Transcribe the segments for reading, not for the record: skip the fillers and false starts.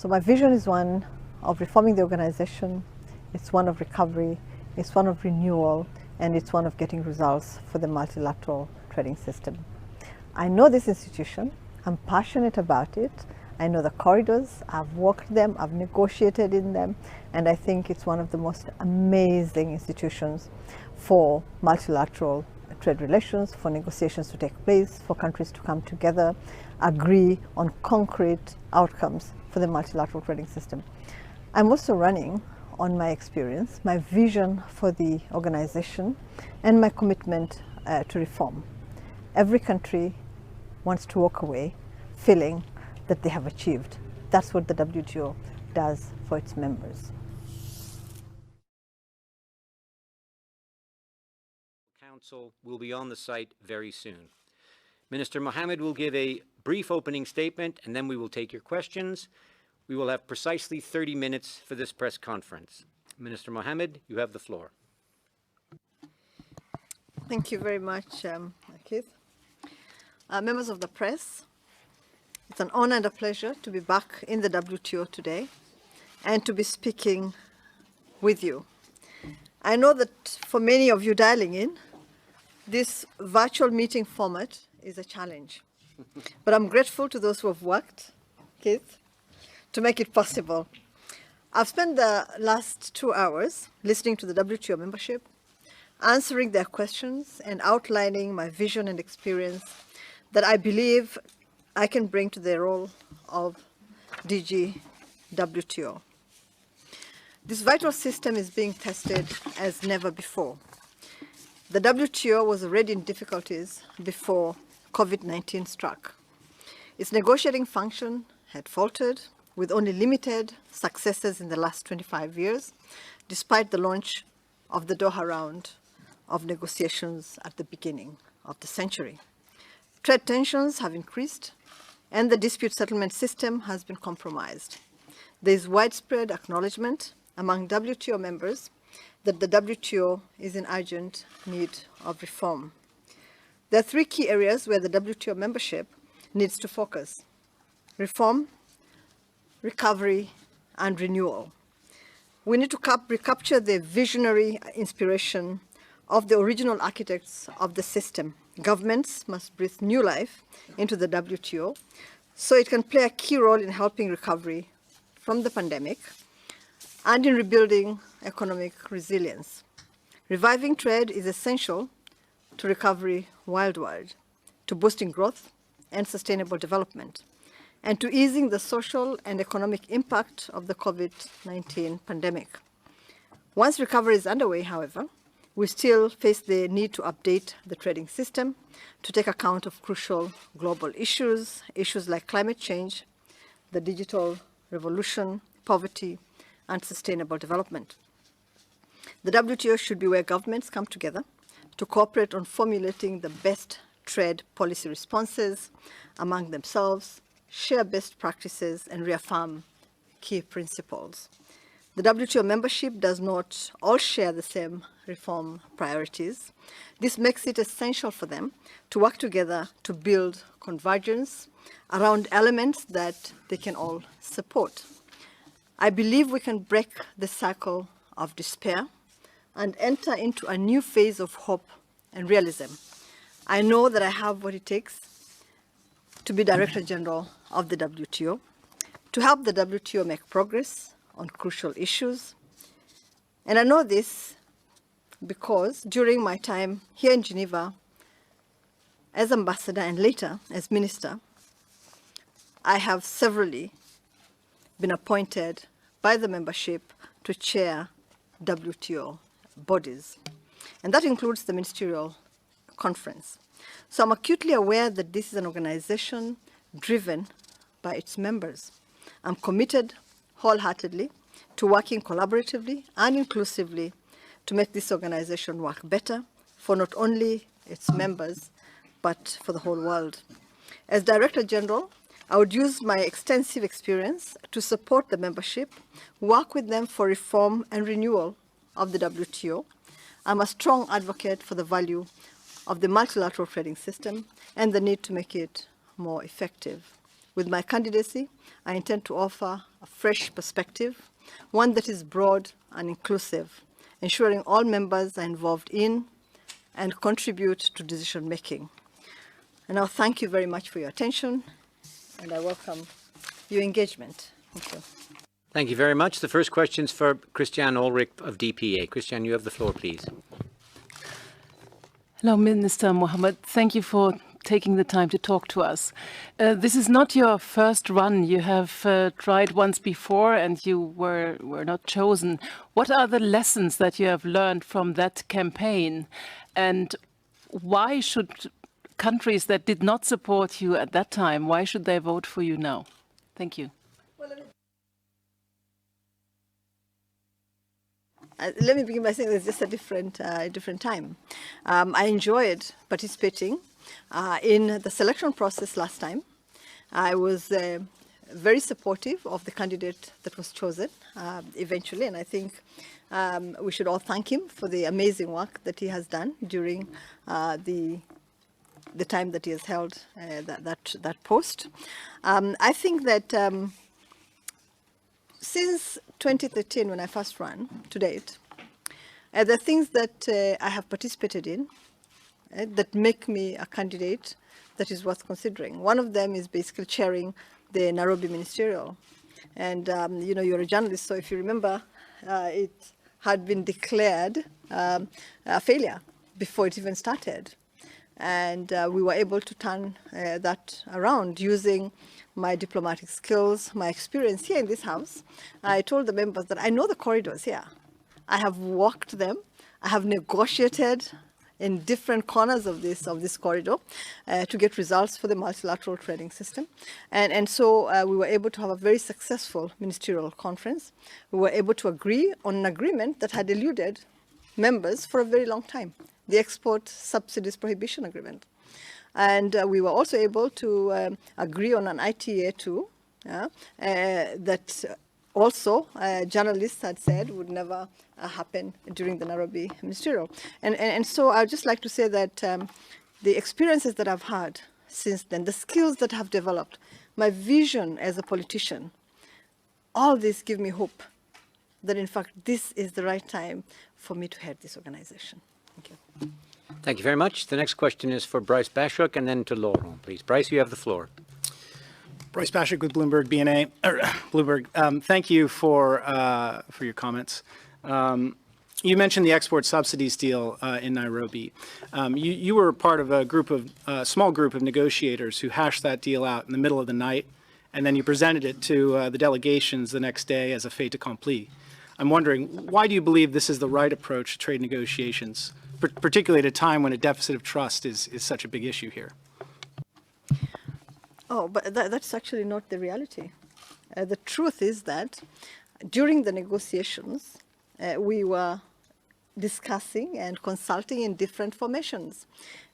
So my vision is one of reforming the organization, it's one of recovery, it's one of renewal, and it's one of getting results for the multilateral trading system. I know this institution, I'm passionate about it, I know the corridors, I've walked them, I've negotiated in them, and I think it's one of the most amazing institutions for multilateral trade relations, for negotiations to take place, for countries to come together, agree on concrete outcomes for the multilateral trading system. I'm also running on my experience, my vision for the organization, and my commitment to reform. Every country wants to walk away feeling that they have achieved. That's what the W.T.O does for its members. Council will be on the site very soon. Minister Mohammed will give a brief opening statement and then we will take your questions. We will have precisely 30 minutes for this press conference. Minister Mohammed, you have the floor. Thank you very much, Keith. Members of the press, it's an honor and a pleasure to be back in the W.T.O today and to be speaking with you. I know that for many of you dialing in, this virtual meeting format is a challenge, but I'm grateful to those who have worked, Keith, to make it possible. I've spent the last 2 hours listening to the W.T.O membership, answering their questions and outlining my vision and experience that I believe I can bring to the role of DG W.T.O. This vital system is being tested as never before. The W.T.O was already in difficulties before COVID-19 struck. Its negotiating function had faltered, with only limited successes in the last 25 years, despite the launch of the Doha round of negotiations at the beginning of the century. Trade tensions have increased, and the dispute settlement system has been compromised. There is widespread acknowledgement among W.T.O members that the W.T.O is in urgent need of reform. There are 3 key areas where the W.T.O membership needs to focus: reform, recovery, and renewal. We need to recapture the visionary inspiration of the original architects of the system. Governments must breathe new life into the W.T.O so it can play a key role in helping recovery from the pandemic and in rebuilding economic resilience. Reviving trade is essential to recovery worldwide, to boosting growth and sustainable development, and to easing the social and economic impact of the COVID-19 pandemic. Once recovery is underway, however, we still face the need to update the trading system to take account of crucial global issues like climate change, the digital revolution, poverty, and sustainable development. The W.T.O should be where governments come together to cooperate on formulating the best trade policy responses among themselves, share best practices, and reaffirm key principles. The W.T.O membership does not all share the same reform priorities. This makes it essential for them to work together to build convergence around elements that they can all support. I believe we can break the cycle of despair and enter into a new phase of hope and realism. I know that I have what it takes to be Director General of the W.T.O, to help the W.T.O make progress on crucial issues. And I know this because during my time here in Geneva as ambassador and later as minister, I have severally been appointed by the membership to chair W.T.O bodies, and that includes the ministerial conference. So I'm acutely aware that this is an organization driven by its members. I'm committed wholeheartedly to working collaboratively and inclusively to make this organization work better for not only its members, but for the whole world. As Director General, I would use my extensive experience to support the membership, work with them for reform and renewal of the W.T.O. I'm a strong advocate for the value of the multilateral trading system and the need to make it more effective. With my candidacy, I intend to offer a fresh perspective, one that is broad and inclusive, ensuring all members are involved in and contribute to decision making. And now thank you very much for your attention, and I welcome your engagement. Thank you. Thank you very much. The first question is for Christian Ulrich of DPA. Christian, you have the floor, please. Hello, Minister Mohammed. Thank you for taking the time to talk to us. This is not your first run. You have tried once before and you were not chosen. What are the lessons that you have learned from that campaign? And why should countries that did not support you at that time, why should they vote for you now? Thank you. Let me begin by saying it's just a different time. I enjoyed participating in the selection process last time. I was very supportive of the candidate that was chosen eventually, and I think we should all thank him for the amazing work that he has done during the time that he has held that post. I think that since 2013, when I first ran, to date, the things that I have participated in that make me a candidate that is worth considering. One of them is basically chairing the Nairobi Ministerial. And, you know, you're a journalist, so if you remember, it had been declared a failure before it even started. And we were able to turn that around using my diplomatic skills, my experience here in this house. I told the members that I know the corridors here. I have walked them. I have negotiated in different corners of this corridor to get results for the multilateral trading system. And so we were able to have a very successful ministerial conference. We were able to agree on an agreement that had eluded members for a very long time, the Export Subsidies Prohibition Agreement. And we were also able to agree on an ITA too, that also journalists had said would never happen during the Nairobi Ministerial. And so I'd just like to say that the experiences that I've had since then, the skills that I've developed, my vision as a politician, all this give me hope that in fact this is the right time for me to head this organization. Thank you. Thank you very much. The next question is for Bryce Bashuk and then to Laurent, please. Bryce, you have the floor. Bryce Bashuk with Bloomberg BNA. Bloomberg, thank you for your comments. You mentioned the export subsidies deal in Nairobi. You were part of a small group of negotiators who hashed that deal out in the middle of the night, and then you presented it to the delegations the next day as a fait accompli. I'm wondering, why do you believe this is the right approach to trade negotiations, particularly at a time when a deficit of trust is such a big issue here? Oh, but that's actually not the reality. The truth is that during the negotiations, we were discussing and consulting in different formations.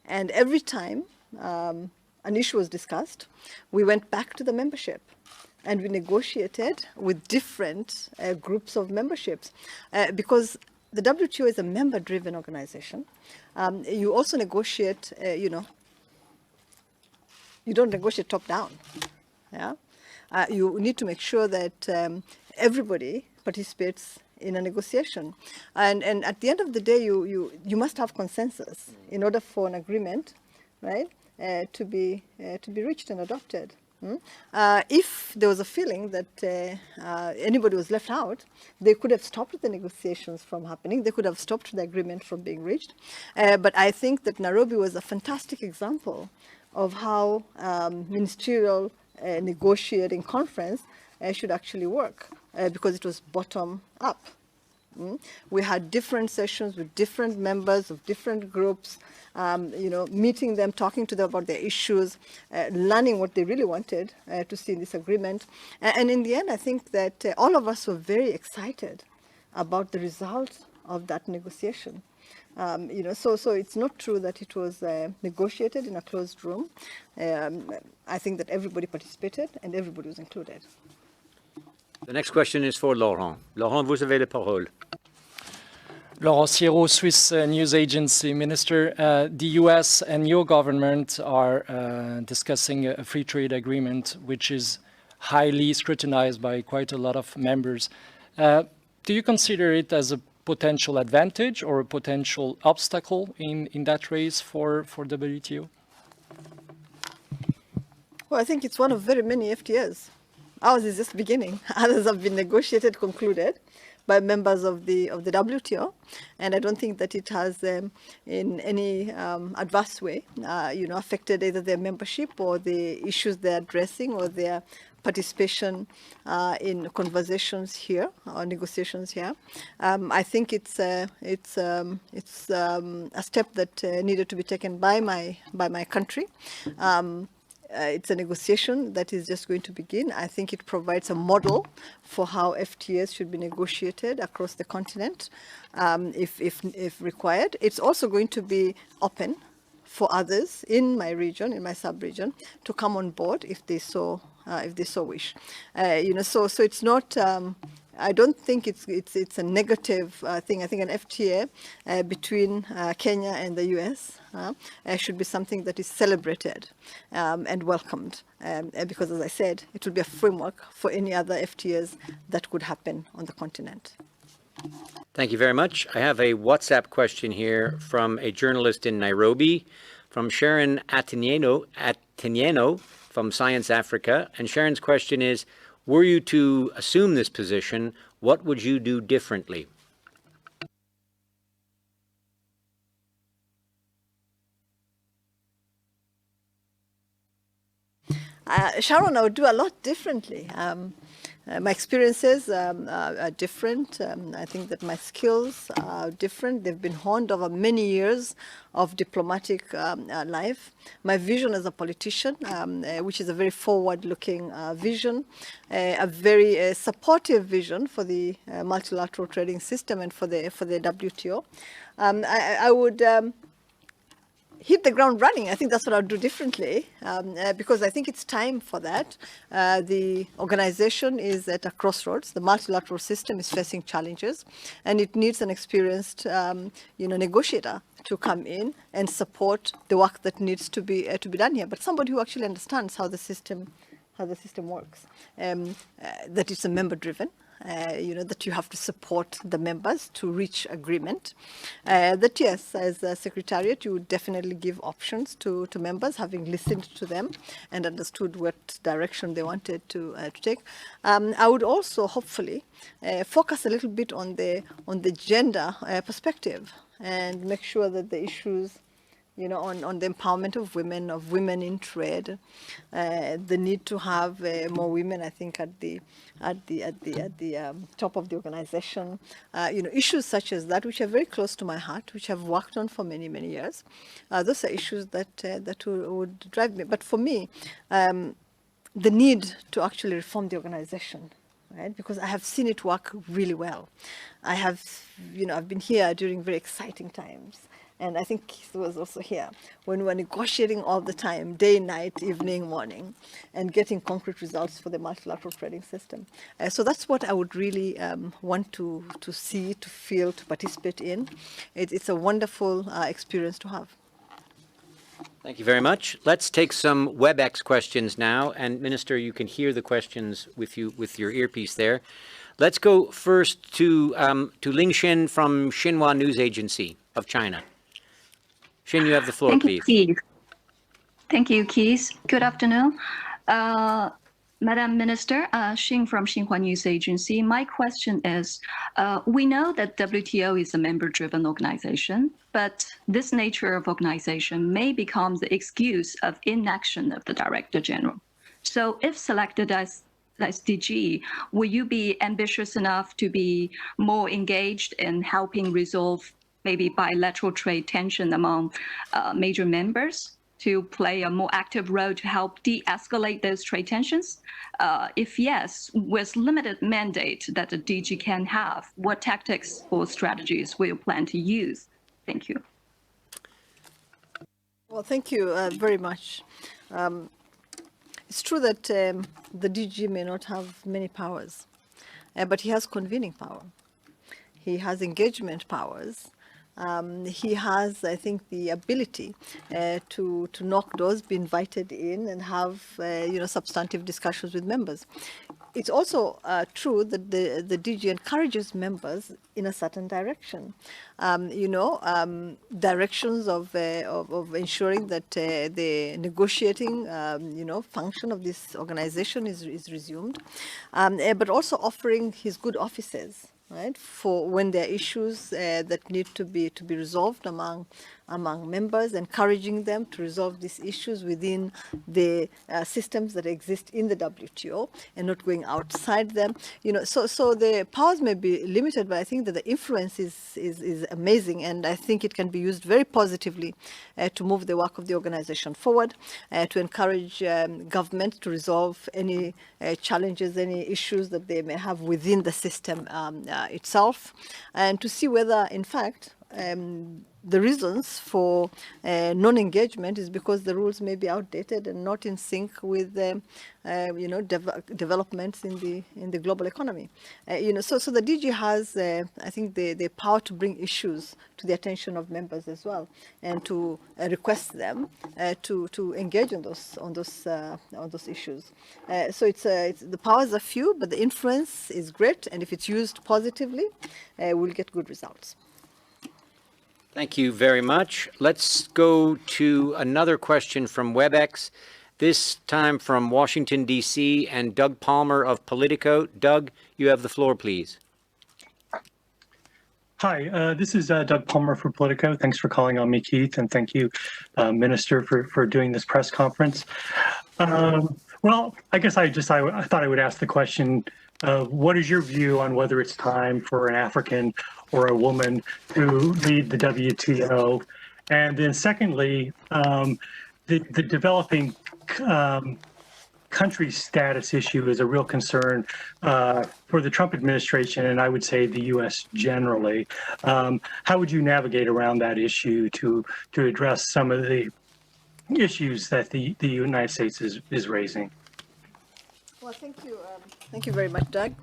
And every time an issue was discussed, we went back to the membership and we negotiated with different groups of memberships because the WTO is a member-driven organization. You also negotiate, you don't negotiate top-down. Yeah? You need to make sure that everybody participates in a negotiation. And at the end of the day, you must have consensus in order for an agreement, right, to be reached and adopted. If there was a feeling that anybody was left out, they could have stopped the negotiations from happening. They could have stopped the agreement from being reached. But I think that Nairobi was a fantastic example of how ministerial negotiating conference should actually work because it was bottom up. We had different sessions with different members of different groups, meeting them, talking to them about their issues, learning what they really wanted to see in this agreement. And in the end, I think that all of us were very excited about the result of that negotiation. So it's not true that it was negotiated in a closed room. I think that everybody participated and everybody was included. The next question is for Laurent. Laurent, vous avez la parole. Laurent Swiss News Agency. Minister, the US and your government are discussing a free trade agreement, which is highly scrutinized by quite a lot of members. Do you consider it as a potential advantage or a potential obstacle in that race for WTO? Well, I think it's one of very many FTAs. Ours is just beginning. Others have been negotiated, concluded by members of the WTO, and I don't think that it has, in any adverse way, affected either their membership or the issues they're addressing or their participation in conversations here or negotiations here. I think it's a step that needed to be taken by my country. It's a negotiation that is just going to begin. I think it provides a model for how FTAs should be negotiated across the continent, if required. It's also going to be open for others in my region, in my sub-region, to come on board if they so wish. So it's not. I don't think it's a negative thing. I think an FTA between Kenya and the US should be something that is celebrated and welcomed, because, as I said, it will be a framework for any other FTAs that could happen on the continent. Thank you very much. I have a WhatsApp question here from a journalist in Nairobi, from Sharon Atenino from Science Africa. And Sharon's question is, were you to assume this position, what would you do differently? Sharon, I would do a lot differently. My experiences are different. I think that my skills are different. They've been honed over many years of diplomatic life. My vision as a politician, which is a very forward-looking vision, a very supportive vision for the multilateral trading system and for the WTO. I would hit the ground running. I think that's what I'll do differently, because I think it's time for that. The organization is at a crossroads. The multilateral system is facing challenges, and it needs an experienced, negotiator to come in and support the work that needs to be done here. But somebody who actually understands how the system works, that it's a member-driven. That you have to support the members to reach agreement. That yes, as a secretariat, you would definitely give options to members, having listened to them and understood what direction they wanted to take. I would also hopefully focus a little bit on the gender perspective and make sure that the issues, on the empowerment of women in trade, the need to have more women, I think, at the top of the organization, issues such as that, which are very close to my heart, which I've worked on for many, many years. Those are issues that would drive me. But for me, the need to actually reform the organization, right? Because I have seen it work really well. I've been here during very exciting times. And I think he was also here when we were negotiating all the time, day, night, evening, morning, and getting concrete results for the multilateral trading system. So that's what I would really want to see, to feel, to participate in. It's a wonderful experience to have. Thank you very much. Let's take some WebEx questions now. And Minister, you can hear the questions with your earpiece there. Let's go first to Ling Xin from Xinhua News Agency of China. Xin, you have the floor, please. Thank you, Keith. Good afternoon. Madam Minister, Xin from Xinhua News Agency. My question is, we know that WTO is a member-driven organization, but this nature of organization may become the excuse of inaction of the Director General. So if selected as DG, will you be ambitious enough to be more engaged in helping resolve maybe bilateral trade tension among major members, to play a more active role to help de-escalate those trade tensions? If yes, with limited mandate that the DG can have, what tactics or strategies will you plan to use? Thank you. Well, thank you very much. It's true that the DG may not have many powers, but he has convening power. he has engagement powers. He has, I think, the ability to knock doors, be invited in, and have substantive discussions with members. It's also true that the DG encourages members in a certain direction. Directions of ensuring that the negotiating function of this organization is resumed, but also offering his good offices, right, for when there are issues that need to be resolved among members, encouraging them to resolve these issues within the systems that exist in the WTO and not going outside them. So the powers may be limited, but I think that the influence is amazing, and I think it can be used very positively to move the work of the organization forward, to encourage government to resolve any challenges, any issues that they may have within the system itself, and to see whether, in fact, the reasons for non-engagement is because the rules may be outdated and not in sync with developments in the global economy. So the DG has, I think, the power to bring issues to the attention of members as well, and to request them to engage on those issues. So the powers are few, but the influence is great, and if it's used positively, we'll get good results. Thank you very much. Let's go to another question from WebEx, this time from Washington, D.C., and Doug Palmer of Politico. Doug, you have the floor, please. Hi, this is Doug Palmer for Politico. Thanks for calling on me, Keith, and thank you, Minister, for doing this press conference. Well, I guess I thought I would ask the question, what is your view on whether it's time for an African or a woman to lead the WTO? And then secondly, the developing country status issue is a real concern for the Trump administration, and I would say the U.S. generally. How would you navigate around that issue to address some of the issues that the United States is raising? Well, thank you. Thank you very much, Doug.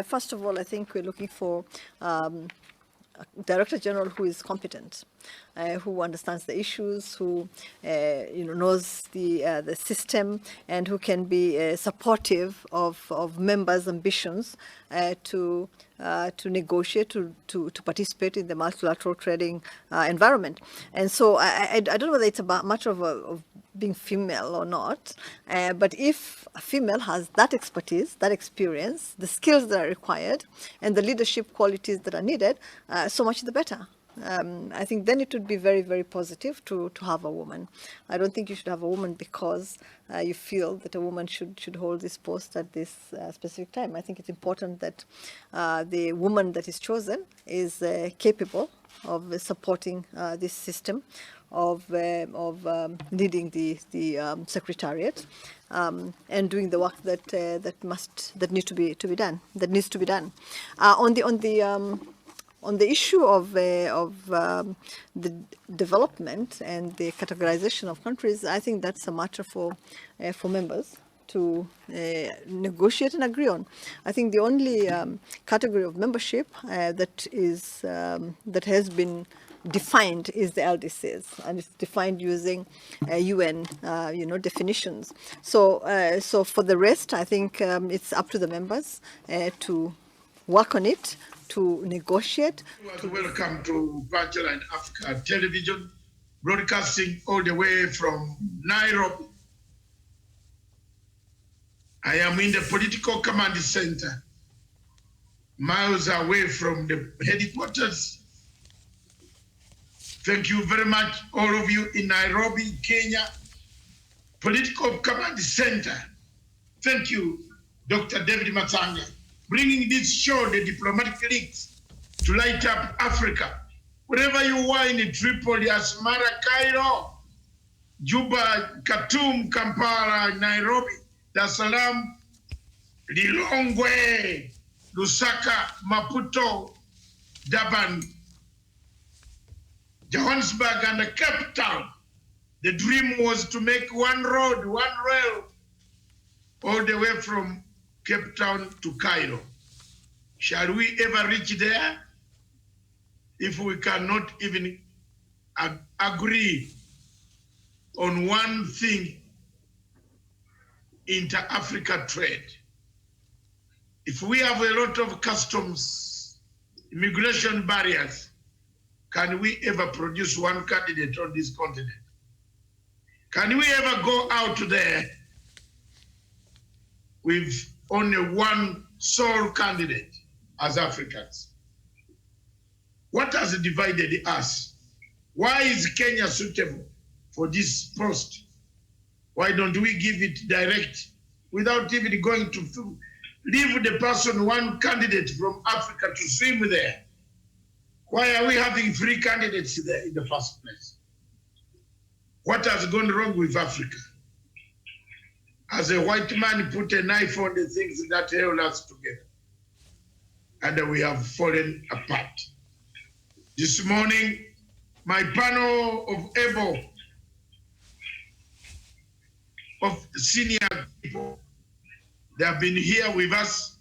First of all, I think we're looking for a Director General who is competent, who understands the issues, who knows the system, and who can be supportive of members' ambitions to negotiate, to participate in the multilateral trading environment. And so I don't know whether it's about much of being female or not, but if a female has that expertise, that experience, the skills that are required, and the leadership qualities that are needed, so much the better. I think then it would be very, very positive to have a woman. I don't think you should have a woman because you feel that a woman should hold this post at this specific time. I think it's important that the woman that is chosen is capable of supporting this system, of leading the secretariat, and doing the work that needs to be done. On the issue of the development and the categorization of countries, I think that's a matter for members to negotiate and agree on. I think the only category of membership that has been defined is the LDCs, and it's defined using UN definitions. So for the rest, I think it's up to the members to work on it, to negotiate. Welcome to Virtual and Africa Television, broadcasting all the way from Nairobi. I am in the political command center, miles away from the headquarters. Thank you very much, all of you in Nairobi, Kenya, political command center. Thank you, Dr. David Matanga, bringing this show, the diplomatic links, to light up Africa. Wherever you are in Tripoli, Asmara, Cairo, Juba, Khartoum, Kampala, Nairobi, Dar es Salaam, Lilongwe, Lusaka, Maputo, Durban, Johannesburg, and Cape Town. The dream was to make one road, one rail, all the way from Cape Town to Cairo. Shall we ever reach there? if we cannot even agree on one thing, inter-Africa trade. If we have a lot of customs, immigration barriers, can we ever produce one candidate on this continent? Can we ever go out there with only one sole candidate as Africans? What has divided us? Why is Kenya suitable for this post? Why don't we give it direct without even going to leave the person, one candidate from Africa to swim there? Why are we having 3 candidates there in the first place? What has gone wrong with Africa? As a white man put a knife on the things that held us together, and we have fallen apart. This morning, my panel of able, of senior people, they have been here with us.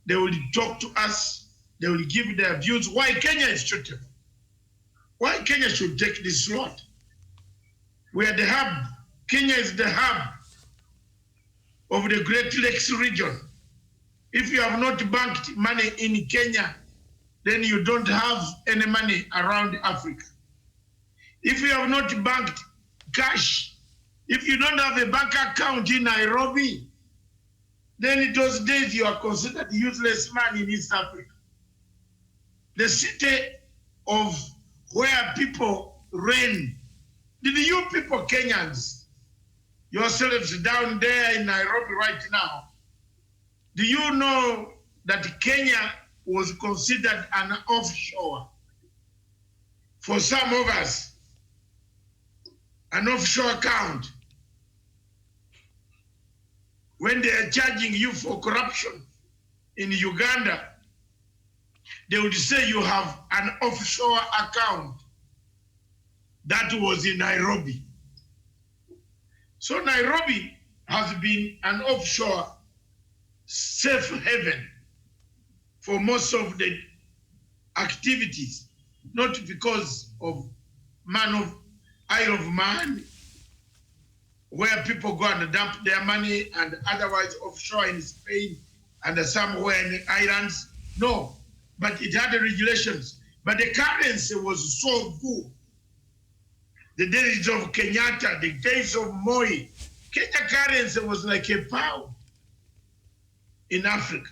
They will talk to us. They will give their views why Kenya is suitable. Why Kenya should take this slot. We are the hub. Kenya is the hub of the Great Lakes region. If you have not banked money in Kenya, then you don't have any money around Africa. If you have not banked cash, if you don't have a bank account in Nairobi, then in those days you are considered useless man in East Africa. The city of where people reign. Did you people, Kenyans, yourselves down there in Nairobi right now, do you know that Kenya was considered an offshore? For some of us, an offshore account. When they are charging you for corruption in Uganda, they would say you have an offshore account. That was in Nairobi. So Nairobi has been an offshore safe haven for most of the activities, not because of Isle of Man, where people go and dump their money, and otherwise offshore in Spain and somewhere in the islands. No, but it had the regulations. But the currency was so good. The days of Kenyatta, the days of Moi, Kenya currency was like a pound in Africa.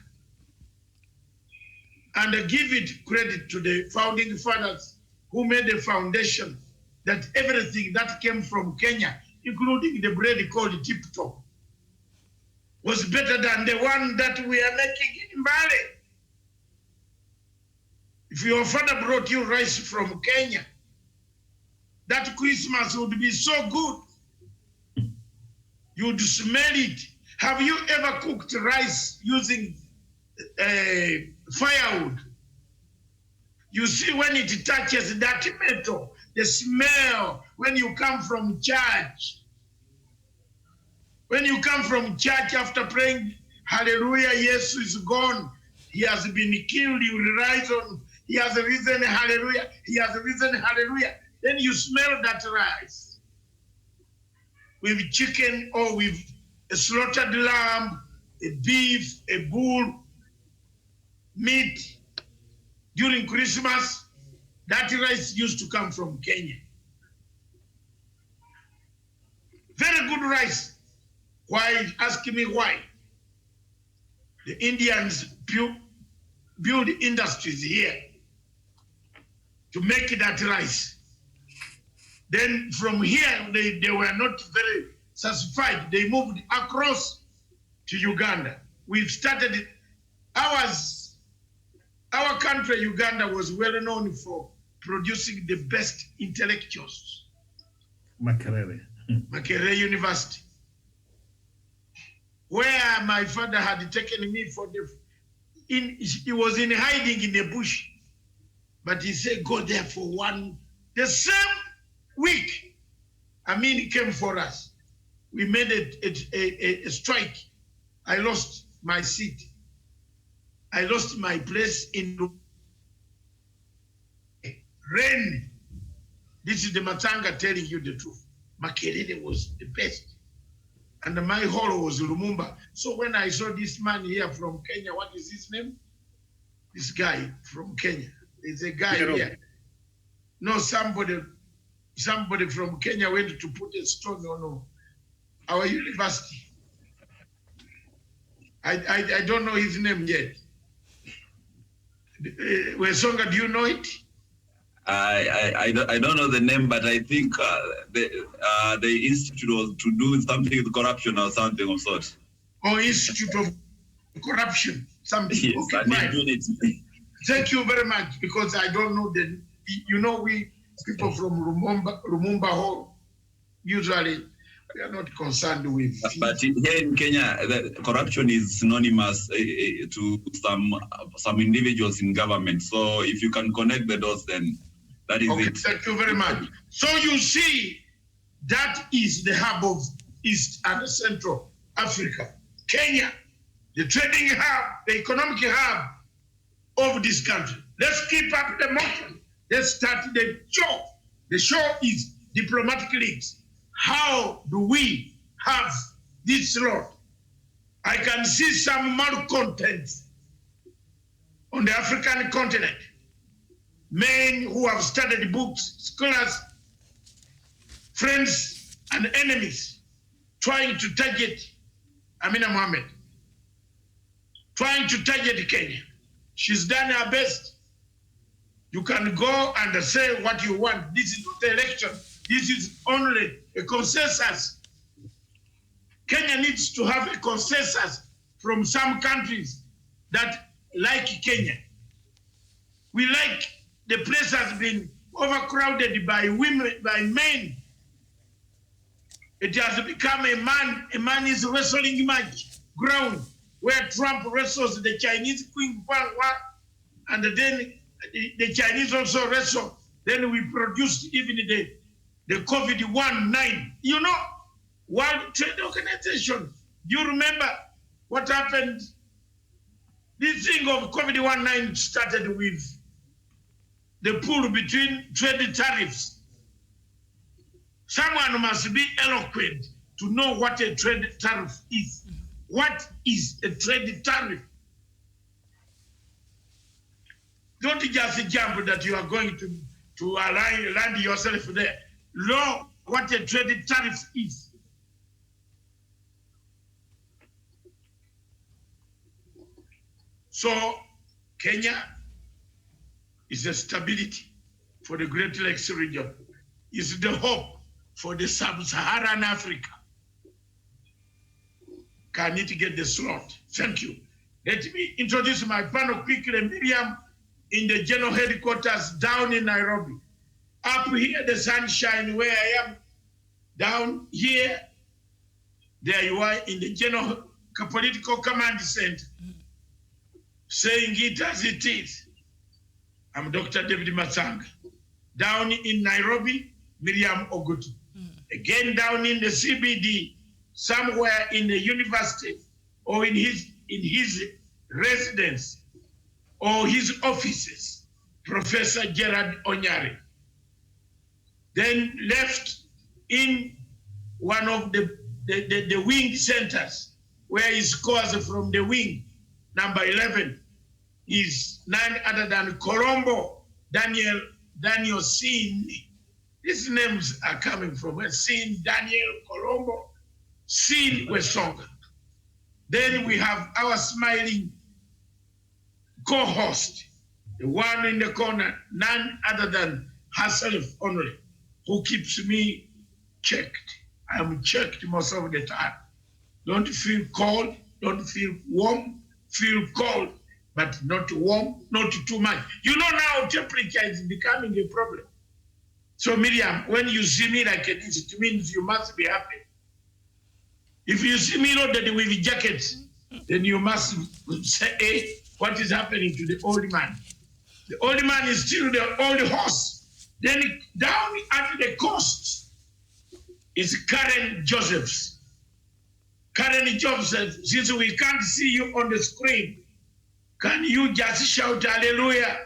And I give it credit to the founding fathers who made the foundation that everything that came from Kenya, including the bread called W.T.O, was better than the one that we are making in Bali. If your father brought you rice from Kenya, that Christmas would be so good. You'd smell it. Have you ever cooked rice using firewood? You see when it touches that metal, the smell when you come from church. When you come from church after praying, hallelujah, Jesus is gone. He has been killed, he will rise on. He has risen, hallelujah. He has risen, hallelujah. Then you smell that rice with chicken or with a slaughtered lamb, a beef, a bull, meat. During Christmas, that rice used to come from Kenya. Very good rice. Why? Ask me why. The Indians build industries here to make that rice. Then from here, they were not very satisfied. They moved across to Uganda. We've started ours. Our country, Uganda, was well known for producing the best intellectuals. Makerere. Makerere University, where my father had taken me for he was in hiding in the bush, but he said, go there for one. The same week, Amina came for us. We made a strike. I lost my seat. I lost my place in rain. This is the Matanga telling you the truth. Makerere was the best. And my hall was Lumumba. So when I saw this man here from Kenya, what is his name? This guy from Kenya. There's a guy here. No, somebody from Kenya went to put a stone on our university. I don't know his name yet. Wesonga, do you know it? I don't know the name, but I think the institute was to do something with corruption or something of sort. Or Institute of Corruption, something. Yes, Okay, right. Thank you very much, because I don't know the, we people from Lumumba Hall, usually we are not concerned with. But here in Kenya, the corruption is synonymous to some individuals in government. So if you can connect the dots, then that is it. Thank you very much. So you see, that is the hub of East and Central Africa. Kenya, the trading hub, the economic hub of this country. Let's keep up the motion. Let's start the show. The show is diplomatic links. How do we have this lot? I can see some malcontents on the African continent. Men who have studied books, scholars, friends and enemies, trying to target Amina Mohammed, trying to target Kenya. She's done her best. You can go and say what you want. This is not the election. This is only a consensus. Kenya needs to have a consensus from some countries that like Kenya. We like the place has been overcrowded by women, by men. It has become a man is wrestling match ground where Trump wrestles the Chinese Queen, and then the Chinese also wrestle. Then we produced even the COVID-19. You know, World Trade Organization. You remember what happened? This thing of COVID-19 started with the pull between trade tariffs. Someone must be eloquent to know what a trade tariff is. What is a trade tariff? Don't just jump that you are going to land yourself there. Know what a trade tariff is. So Kenya is a stability for the Great Lakes region. It's the hope for the Sub-Saharan Africa. Can it get the slot? Thank you. Let me introduce my panel quickly. Miriam in the general headquarters down in Nairobi. Up here, the sunshine where I am. Down here, there you are in the general political command center. Saying it as it is. I'm Dr. David Matsanga. Down in Nairobi, Miriam Ogutu. Again, down in the CBD, somewhere in the university or in his residence or his offices, Professor Gerard Onyari. Then left in one of the wing centers where he scores from the wing, number 11, is none other than Colombo Daniel Sin. These names are coming from Sin, Daniel, Colombo, Sin, Wesonga. Then we have our smiling co-host, the one in the corner, none other than herself only, who keeps me checked. I'm checked most of the time. Don't feel cold, don't feel warm, feel cold, but not warm, not too much. You know now temperature is becoming a problem. So Miriam, when you see me like this, it means you must be happy. If you see me loaded with jackets, then you must say, hey, what is happening to the old man? The old man is still the old horse. Then down at the coast is Karen Josephs. Karen Joseph, since we can't see you on the screen, can you just shout hallelujah?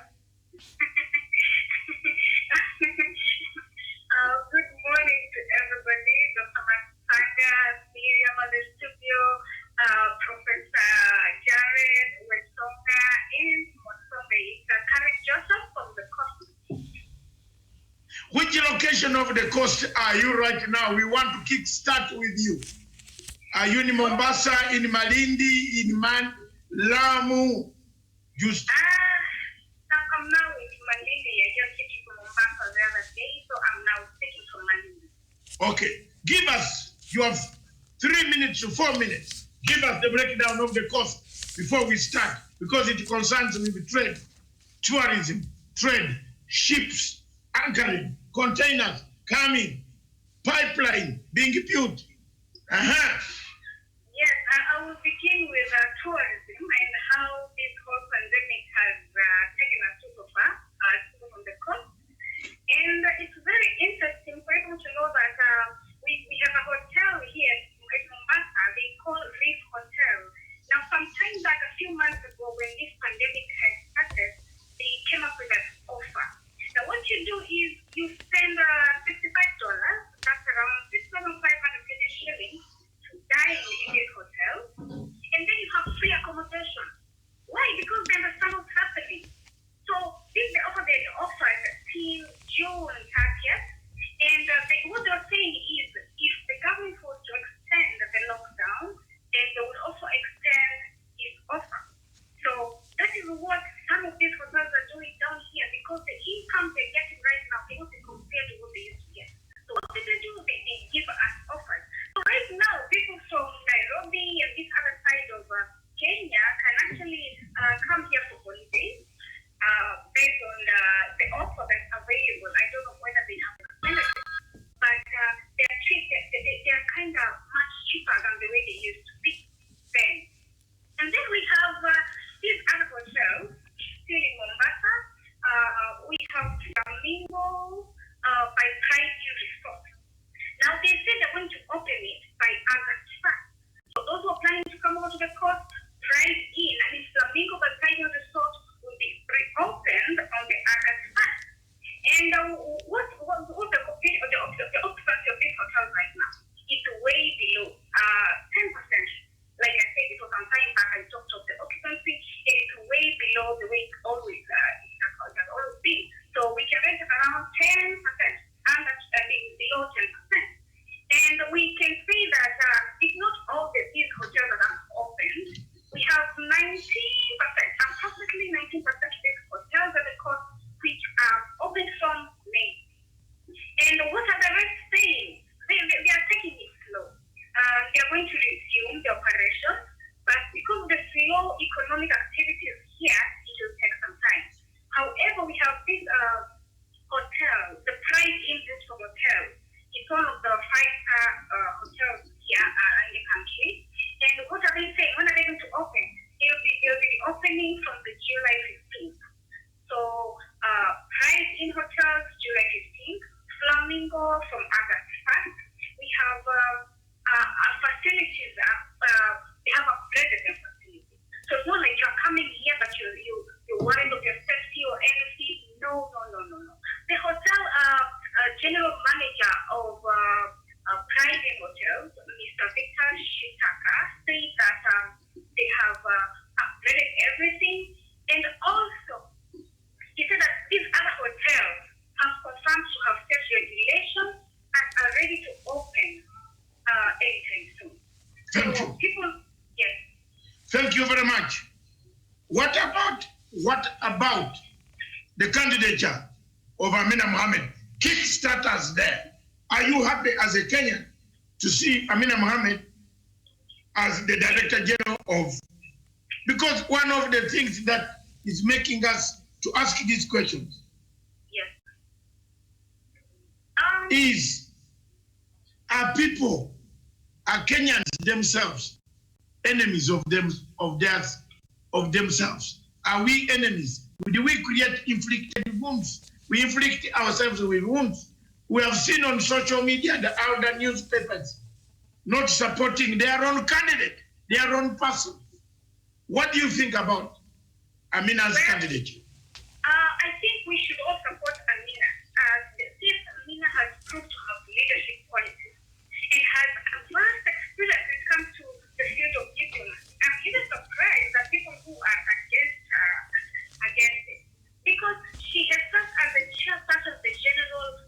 Which location of the coast are you right now? We want to kick start with you. Are you in Mombasa, in Malindi, in Lamu? Just I'm now in Malindi. I just came from Mombasa the other day, so I'm now speaking from Malindi. okay. Give us, you have 3 minutes to 4 minutes. Give us the breakdown of the cost before we start, because it concerns with trade, tourism, trade, ships, anchoring, containers coming, pipeline being built. Yes, I will begin with tourism and how this whole pandemic has taken us so far, from the coast. And it's very interesting for people to know that we have a hotel here in Mombasa, they call Reef Hotel. Now, sometime back, a few months ago, when this pandemic had started, they came up with an offer. Now, what you do is you spend $65, that's around 6,500 Kenyan shillings, to dine in this hotel, and then you have free accommodation. Why? Because then the summer's happening. So this the offer they offered till June 30th, and what they're saying is if the government was to extend the lockdown, then they would also extend this offer. So that is what some of these hotels are doing down here, because the income they're getting right now cannot be compared to what they used to get. So what did they do? They give us offers. So right now, people from Nairobi and this other side of Kenya can actually come here for holidays based on the offer that's available. I don't know whether they have extended it, but they're kind of much cheaper than the way they used to be then. And then we have these other hotels still in Mombasa. We have Flamingo by Pride Resort. Now they say they're going to open it by August 1st. So those who are planning to come over to the coast, drive in, and if Flamingo by Pride Resort will be reopened on the August 1st. And what the occupancy of this hotel right now is way below 10%. Like I said, because some time back I talked of the occupancy, and it's way below the way it always has always been. So we can rent it around 10%, and below 10%. And we can see that it's not all these hotels that are opened. We have 19%, approximately 19% of these hotels at the coast which are open from May. And what are the rest saying? They are taking it slow. They are going to resume the operation, but because of the slow economic activities here, it will take some time. However, we have this hotel, the Pride Inn Hotel. It's one of the 5-star hotels here in the country. And what are they saying? When are they going to open? They'll be opening from the July 15th. So Pride Inn Hotels, July 15th. Flamingo from August 1st. We have facilities. They have upgraded their facilities. So it's not like you're coming here, but you're worried of your safety or anything. No. The hotel general manager of Pride Inn Hotels, Mr. Victor Shitaka, said that they have upgraded everything, and also he said that these other hotels have confirmed to have set regulations and are ready to open anytime soon. Thank you. Yes. Thank you very much. What about the candidature of Amina Mohammed? Kickstarters there. Are you happy as a Kenyan to see Amina Mohammed as the Director General of? Because one of the things that is making us to ask these questions is, are Kenyans themselves enemies of themselves? Are we enemies? Do we create inflicted wounds? We inflict ourselves with wounds. We have seen on social media the other newspapers not supporting their own candidate, their own person. What do you think about Amina's candidature? I think we should all support Amina. Since Amina has proved to have leadership qualities and has advanced experience when it comes to the field of diplomacy, I'm even surprised that people who are against it, because she has served as the chairperson of the General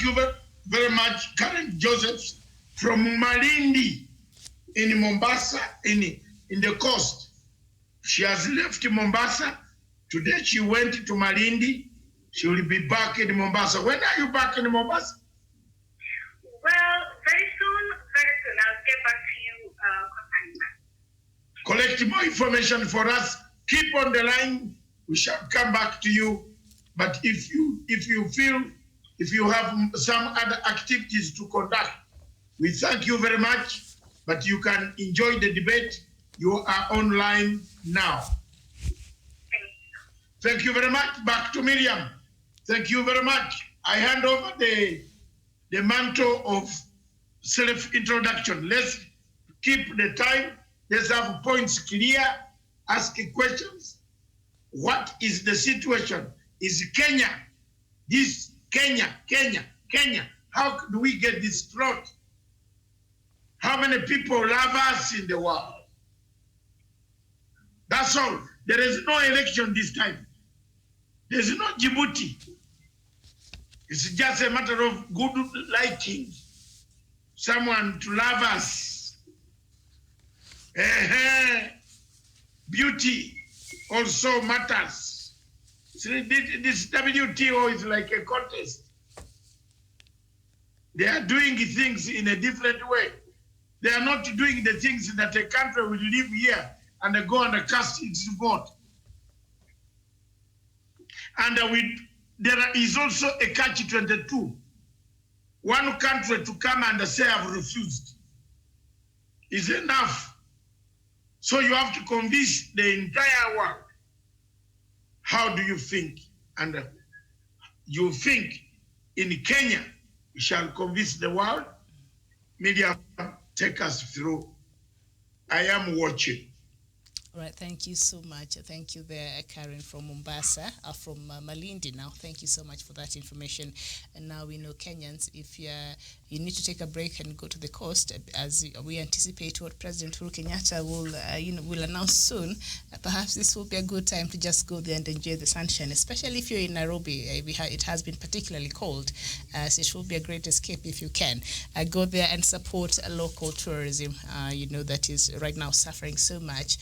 thank you very much, Karen Josephs from Malindi in Mombasa, in the coast. She has left Mombasa. Today she went to Malindi. She will be back in Mombasa. When are you back in Mombasa? Well, very soon. I'll get back to you, Amina. Collect more information for us. Keep on the line. We shall come back to you. But if you feel, if you have some other activities to conduct, we thank you very much. But you can enjoy the debate. You are online now. Thank you very much. Back to Miriam. Thank you very much. I hand over the mantle of self-introduction. Let's keep the time. Let's have points clear. Ask questions. What is the situation? Is Kenya, this Kenya. How do we get this throat? How many people love us in the world? That's all. There is no election this time. There's no Djibouti. It's just a matter of good liking. Someone to love us. Beauty also matters. See, this W.T.O is like a contest. They are doing things in a different way. They are not doing the things that a country will live here and go and cast its vote. And there is also a catch-22. One country to come and say, I've refused, is enough. So you have to convince the entire world. How do you think? And you think in Kenya, we shall convince the world? Media, take us through. I am watching. All right, thank you so much. Thank you there, Karen from Mombasa, from Malindi now. Thank you so much for that information. And now we know Kenyans, if you need to take a break and go to the coast, as we anticipate what President Uhuru Kenyatta will announce soon, perhaps this will be a good time to just go there and enjoy the sunshine, especially if you're in Nairobi. It has been particularly cold, so it will be a great escape if you can. Go there and support local tourism, that is right now suffering so much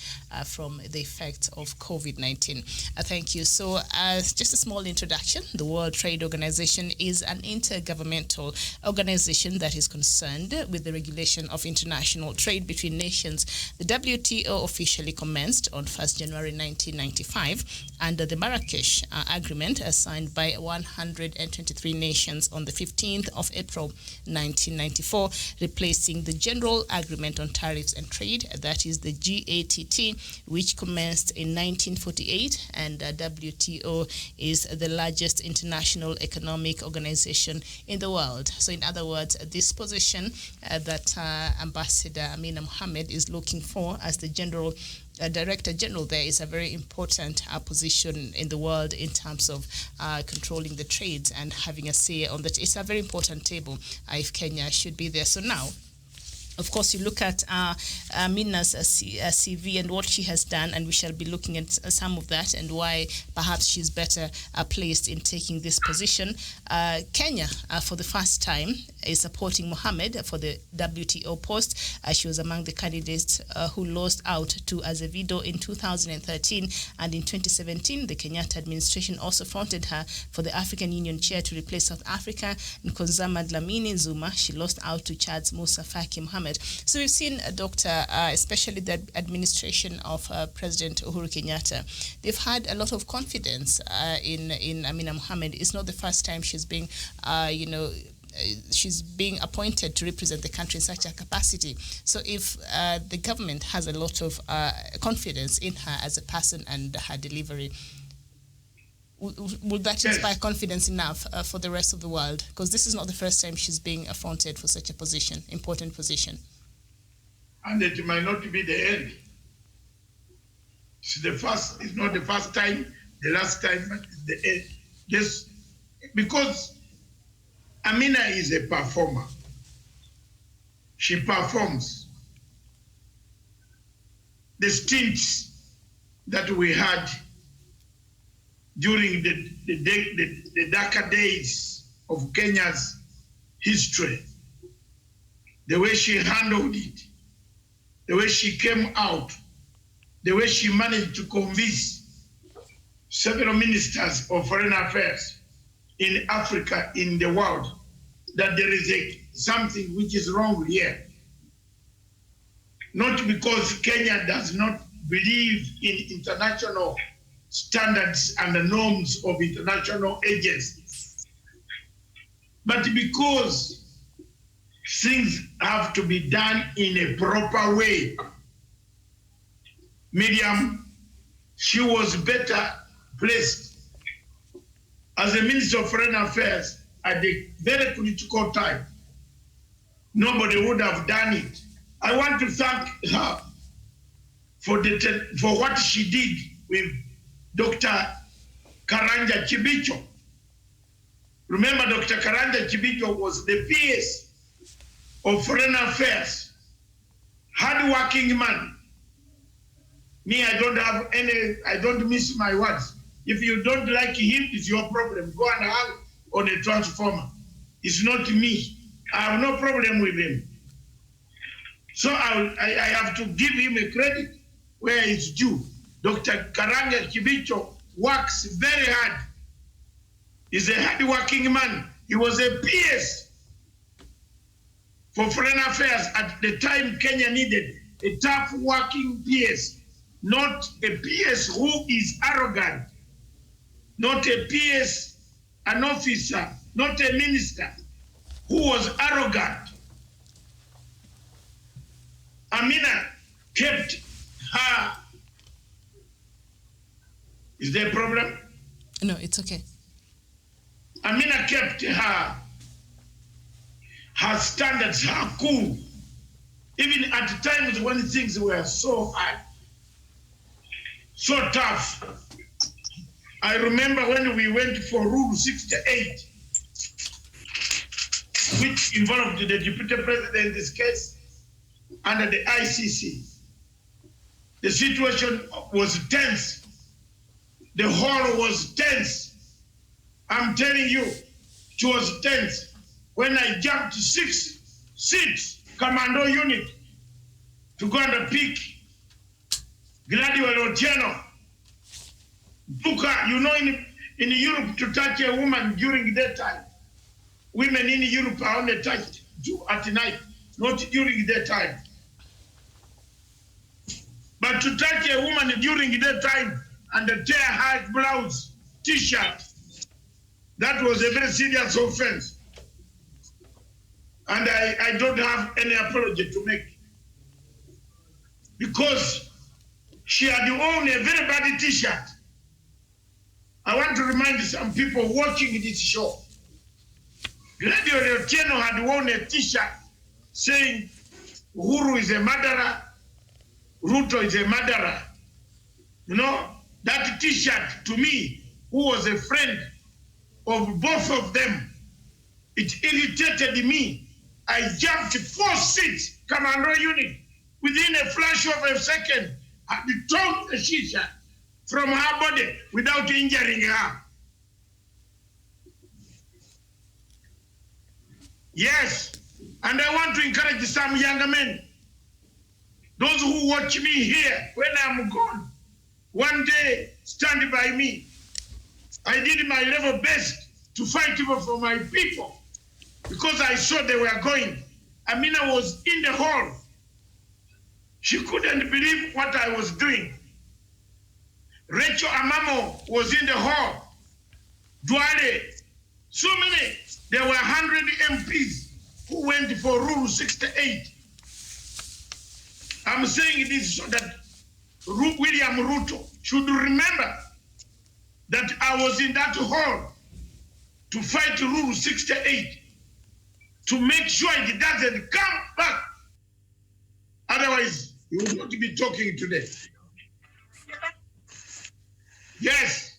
from the effects of COVID-19. Thank you. So just a small introduction. The World Trade Organization is an intergovernmental organization that is concerned with the regulation of international trade between nations. The W.T.O officially commenced on 1st January 1995 under the Marrakesh Agreement signed by 123 nations on the 15th of April 1994, replacing the General Agreement on Tariffs and Trade, that is the GATT, which commenced in 1948, and WTO is the largest international economic organization in the world. So in other words, this position that Ambassador Amina Mohammed is looking for as the Director General there is a very important position in the world in terms of controlling the trades and having a say on that. It's a very important table if Kenya should be there. So now, of course, you look at Amina's CV and what she has done, and we shall be looking at some of that and why perhaps she's better placed in taking this position. Kenya, for the first time, is supporting Mohammed for the WTO post. She was among the candidates who lost out to Azevedo in 2013, and in 2017, the Kenyatta administration also fronted her for the African Union chair to replace South Africa. Nkozama Dlamini Zuma, she lost out to Chad's Musa Faki Mohammed. So we've seen, Doctor, especially the administration of President Uhuru Kenyatta, they've had a lot of confidence in Amina Mohammed. It's not the first time she's being, she's being appointed to represent the country in such a capacity. So if the government has a lot of confidence in her as a person and her delivery, would that inspire confidence enough for the rest of the world? Because this is not the first time she's being affronted for such a position, important position. And it might not be the end. It's not the first time, the last time, but it's the end. Just because Amina is a performer. She performs. The stints that we had during the darker days of Kenya's history, the way she handled it, the way she came out, the way she managed to convince several ministers of foreign affairs in Africa, in the world, that there is something which is wrong here. Not because Kenya does not believe in international standards and the norms of international agencies, but because things have to be done in a proper way. Miriam, she was better placed as a Minister of Foreign Affairs at a very critical time. Nobody would have done it. I want to thank her for what she did with Dr. Karanja Chibicho. Remember, Dr. Karanja Chibicho was the PS of Foreign Affairs, hard-working man. Me, I don't miss my words. If you don't like him, it's your problem. Go and hang on a transformer. It's not me. I have no problem with him. So I have to give him a credit where it's due. Dr. Karanja Chibicho works very hard. He's a hard-working man. He was a PS for Foreign Affairs at the time Kenya needed a tough working PS, not a PS who is arrogant, not a PS, an officer, not a minister who was arrogant. Amina kept her. Is there a problem? No, it's okay. Amina kept her standards, her cool, even at times when things were so hard, so tough. I remember when we went for Rule 68, which involved the Deputy President's case under the ICC. The situation was tense. The hall was tense. I'm telling you, it was tense. When I jumped 6 seats, commando unit, to go and pick W.T.O. Buka, you know, in Europe, to touch a woman during daytime, women in Europe are only touched at night, not during daytime. But to touch a woman during daytime and tear her blouse, t-shirt, that was a very serious offense. And I don't have any apology to make. Because she had worn a very bad t-shirt. I want to remind some people watching this show. W.T.O had worn a t-shirt saying, Uhuru is a murderer, Ruto is a murderer. You know, that t-shirt to me, who was a friend of both of them, it irritated me. I jumped 4 seats, commando unit, within a flash of a second, and torn the shisha from her body without injuring her. Yes, and I want to encourage some younger men, those who watch me here when I'm gone, one day stand by me. I did my level best to fight for my people because I saw they were going. Amina was in the hall. She couldn't believe what I was doing. Rachel Amamo was in the hall. Duale, so many. There were 100 MPs who went for Rule 68. I'm saying this so that William Ruto should remember that I was in that hall to fight Rule 68, to make sure it doesn't come back. Otherwise, you will not be talking today. Yes.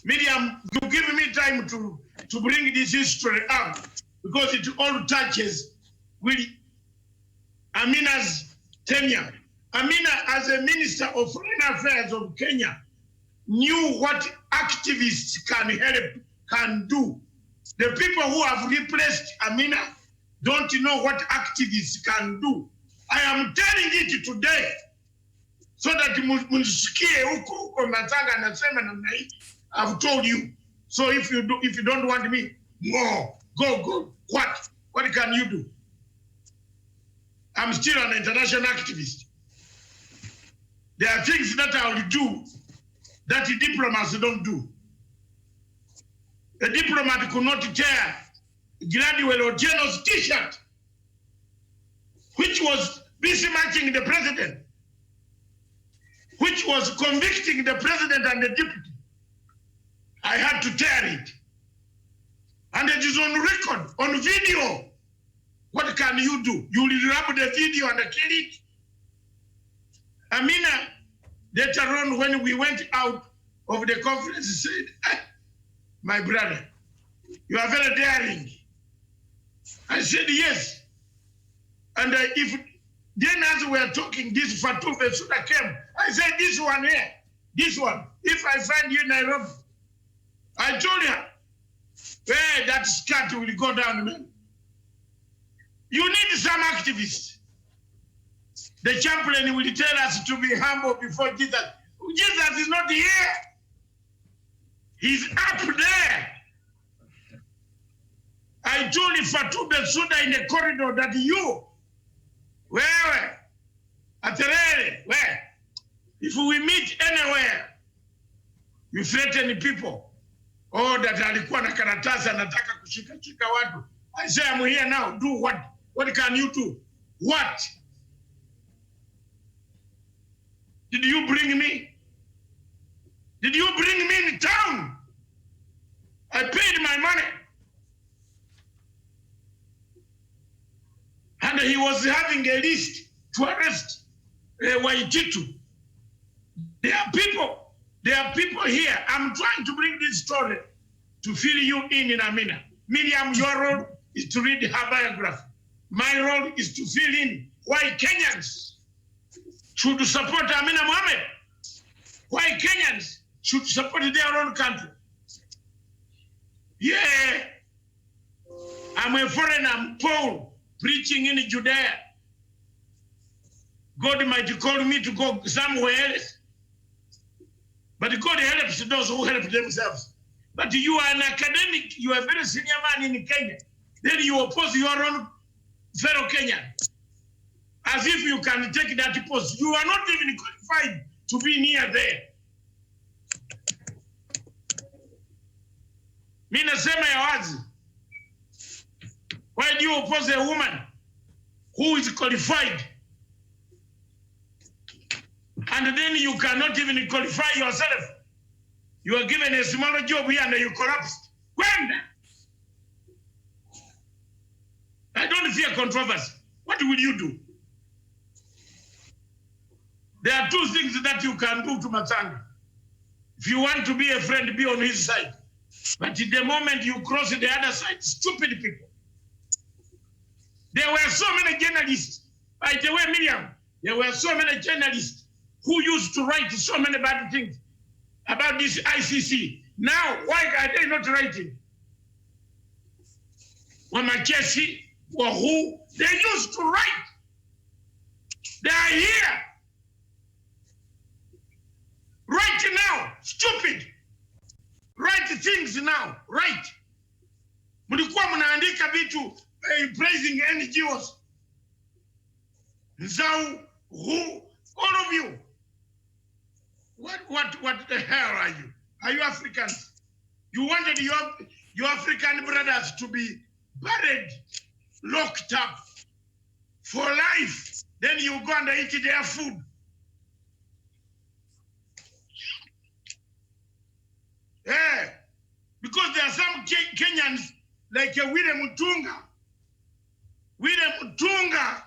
Miriam, you give me time to bring this history up because it all touches with Amina's tenure. Amina, as a Minister of Foreign Affairs of Kenya, knew what activists can help, can do. The people who have replaced Amina don't know what activists can do. I am telling it today so that munisikie huko Matanga anasema namna hii. I've told you. So if you don't want me, go. What can you do? I'm still an international activist. There are things that I will do that the diplomats don't do. A diplomat could not tear Graduate Otieno's t-shirt, which was besmirching the president, which was convicting the president and the deputy. I had to tear it. And it is on record, on video. What can you do? You will rub the video and kill it? Amina, later on when we went out of the conference, said, my brother, you are very daring. I said, yes. And if then as we were talking, this Fatou Bensouda came, I said, this one here, this one, if I find you in Nairobi, I told her, hey, that skirt will go down, man. You need some activists. The chaplain will tell us to be humble before Jesus. Jesus is not here. He's up there. I told Fatou Bensouda in the corridor that you, where, if we meet anywhere, you threaten people. Oh, that alikuwa na karatasi anataka kushika watu. I say, I'm here now. Do what? What can you do? What? Did you bring me? Did you bring me in town? I paid my money. And he was having a list to arrest W.T.O. There are people here. I'm trying to bring this story to fill you in Amina. Miriam, your role is to read her biography. My role is to fill in why Kenyans should support Amina Mohammed. Why Kenyans should support their own country. Yeah, I'm a foreigner, Paul, preaching in Judea. God might call me to go somewhere else. But God helps those who help themselves. But you are an academic, you are a very senior man in Kenya. Then you oppose your own fellow Kenyan. As if you can take that post. You are not even qualified to be near there. Mimi nasema ya wazi. Why do you oppose a woman who is qualified? And then you cannot even qualify yourself. You are given a smaller job here and you collapsed. When? I don't fear controversy. What will you do? There are two things that you can do to Matanga. If you want to be a friend, be on his side. But the moment you cross the other side, stupid people. There were so many journalists. By the way, Miriam, there were so many journalists who used to write so many bad things about this ICC. Now, why are they not writing? Wamakesi or who? They used to write. They are here. Right now, stupid. Write things now, right. Mulikuwa mnaandika vitu praising NGOs. So, who? All of you. What the hell are you? Are you Africans? You wanted your African brothers to be buried, locked up for life. Then you go and eat their food. Yeah, because there are some Kenyans like William Mutunga. William Mutunga,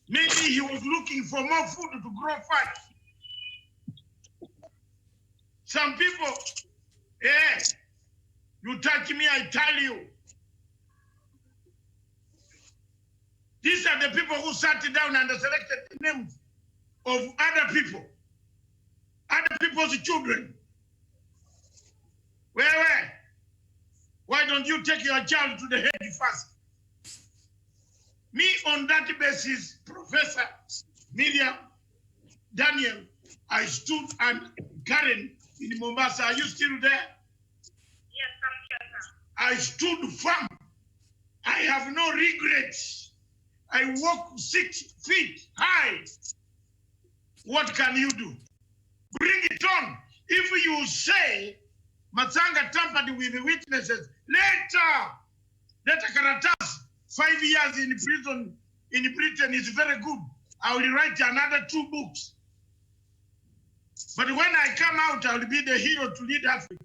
maybe he was looking for more food to grow fat. Some people, yeah, you touch me, I tell you. These are the people who sat down and selected the names of other people's children. Where? Why don't don't you take your child to the head first? Me, on that basis, Professor Miriam, Daniel, I stood, and Karen in Mombasa, are you still there? Yes, I'm here, sir. I stood firm. I have no regrets. I walk 6 feet high. What can you do? Bring it on. If you say Matsanga tampered with the witnesses, later Karatas, 5 years in prison in Britain is very good. I will write another 2 books. But when I come out, I will be the hero to lead Africa.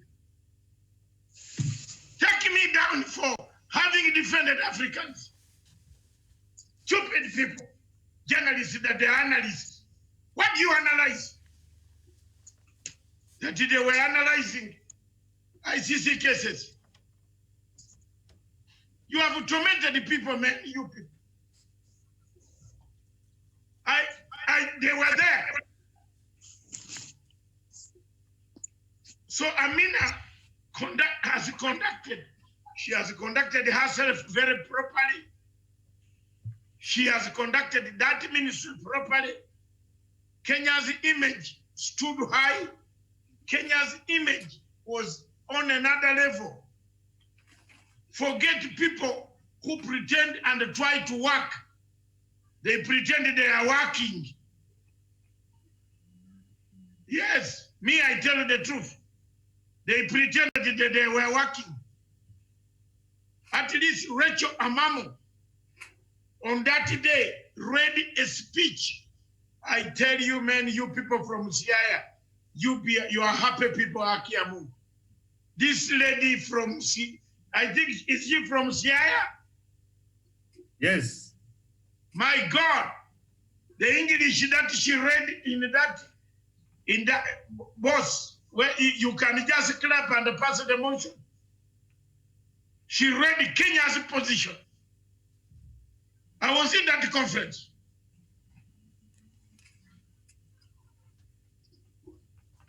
Take me down for having defended Africans. Stupid people, journalists that they are analysts. What do you analyze? That they were analyzing ICC cases. You have tormented the people, man, you people. They were there. So Amina has conducted herself very properly. She has conducted that ministry properly. Kenya's image stood high. Kenya's image was on another level. Forget people who pretend and try to work. They pretend they are working. Yes, me, I tell you the truth. They pretended that they were working. At least Rachel Amamo, on that day, read a speech. I tell you, man, you people from Siaya, you are happy people, Akiamu. This lady from I think, is she from Siaya? Yes. My God, the English that she read in that boss, where you can just clap and pass the motion. She read Kenya's position. I was in that conference.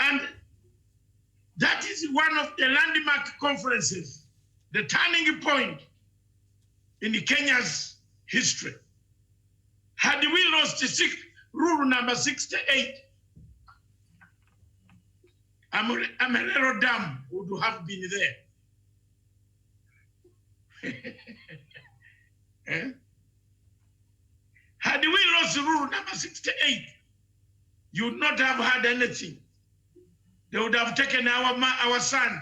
And that is one of the landmark conferences, the turning point in Kenya's history. Had we lost rule number 68, Amarero Dam would have been there. Eh? Had we lost rule number 68, you would not have had anything. They would have taken our son.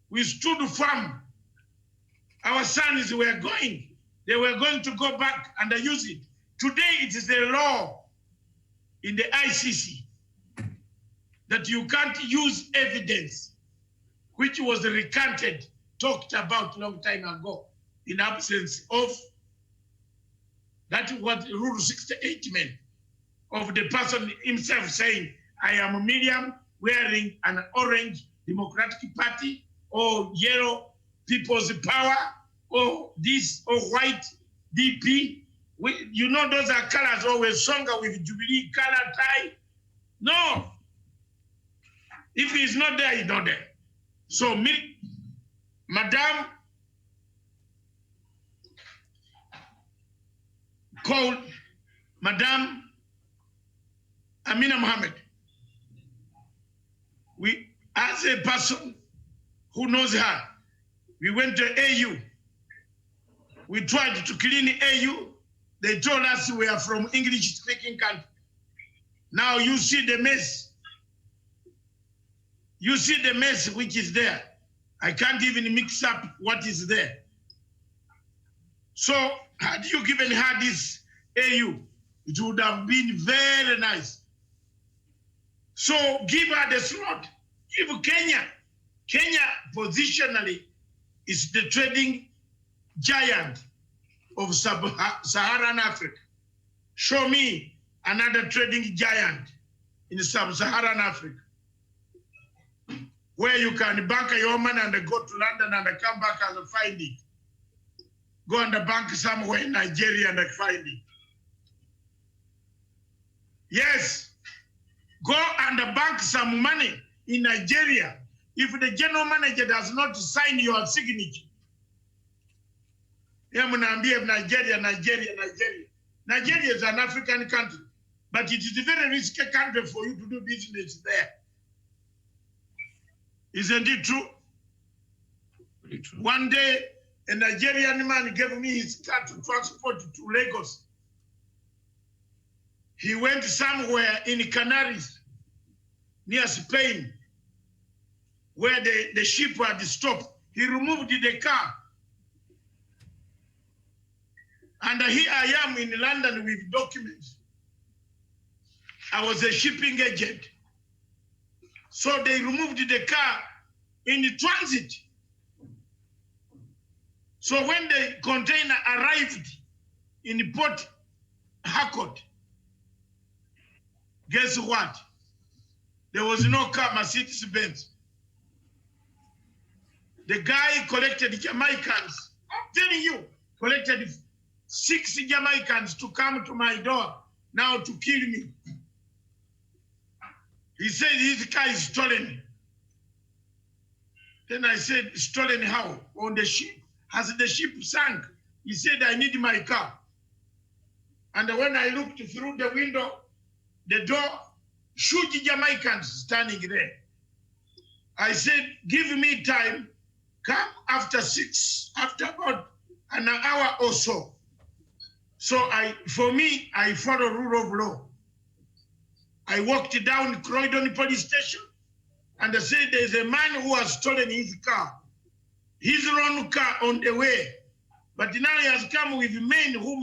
We stood firm. Our sons were going. They were going to go back and use it. Today it is the law in the ICC that you can't use evidence which was recanted, talked about a long time ago, in absence of, that was Rule 68 meant, of the person himself saying, I am Miriam wearing an orange Democratic Party, or yellow People's Power, or this, or white DP. You know those are colors, always Songa with Jubilee color tie. No. If he's not there, he's not there. So, Madam called Madam Amina Mohammed. We, as a person who knows her, we went to AU. We tried to clean AU. They told us we are from English-speaking country. Now you see the mess. You see the mess which is there. I can't even mix up what is there. So had you given her this AU, it would have been very nice. So give her the slot. Give Kenya. Kenya positionally is the trading giant of sub-Saharan Africa. Show me another trading giant in sub-Saharan Africa, where you can bank your money and go to London and come back and find it. Go and bank somewhere in Nigeria and find it. Yes, go and bank some money in Nigeria if the general manager does not sign your signature, Nigeria. Nigeria is an African country, but it is a very risky country for you to do business there. Isn't it true? Very true. One day, a Nigerian man gave me his car to transport to Lagos. He went somewhere in Canaries, near Spain, where the ship had stopped. He removed the car. And here I am in London with documents. I was a shipping agent. So they removed the car in the transit. So when the container arrived in Port Harcourt, guess what? There was no car, Mercedes-Benz. The guy collected Jamaicans. I'm telling you, collected 6 Jamaicans to come to my door now to kill me. He said his car is stolen. Then I said, stolen how? On the ship. Has the ship sunk? He said, I need my car. And when I looked through the window, the door, huge Jamaicans standing there. I said, give me time, come after 6, after about an hour or so. So for me, I follow rule of law. I walked down Croydon police station and I said, there's a man who has stolen his car. His own car on the way. But now he has come with men whom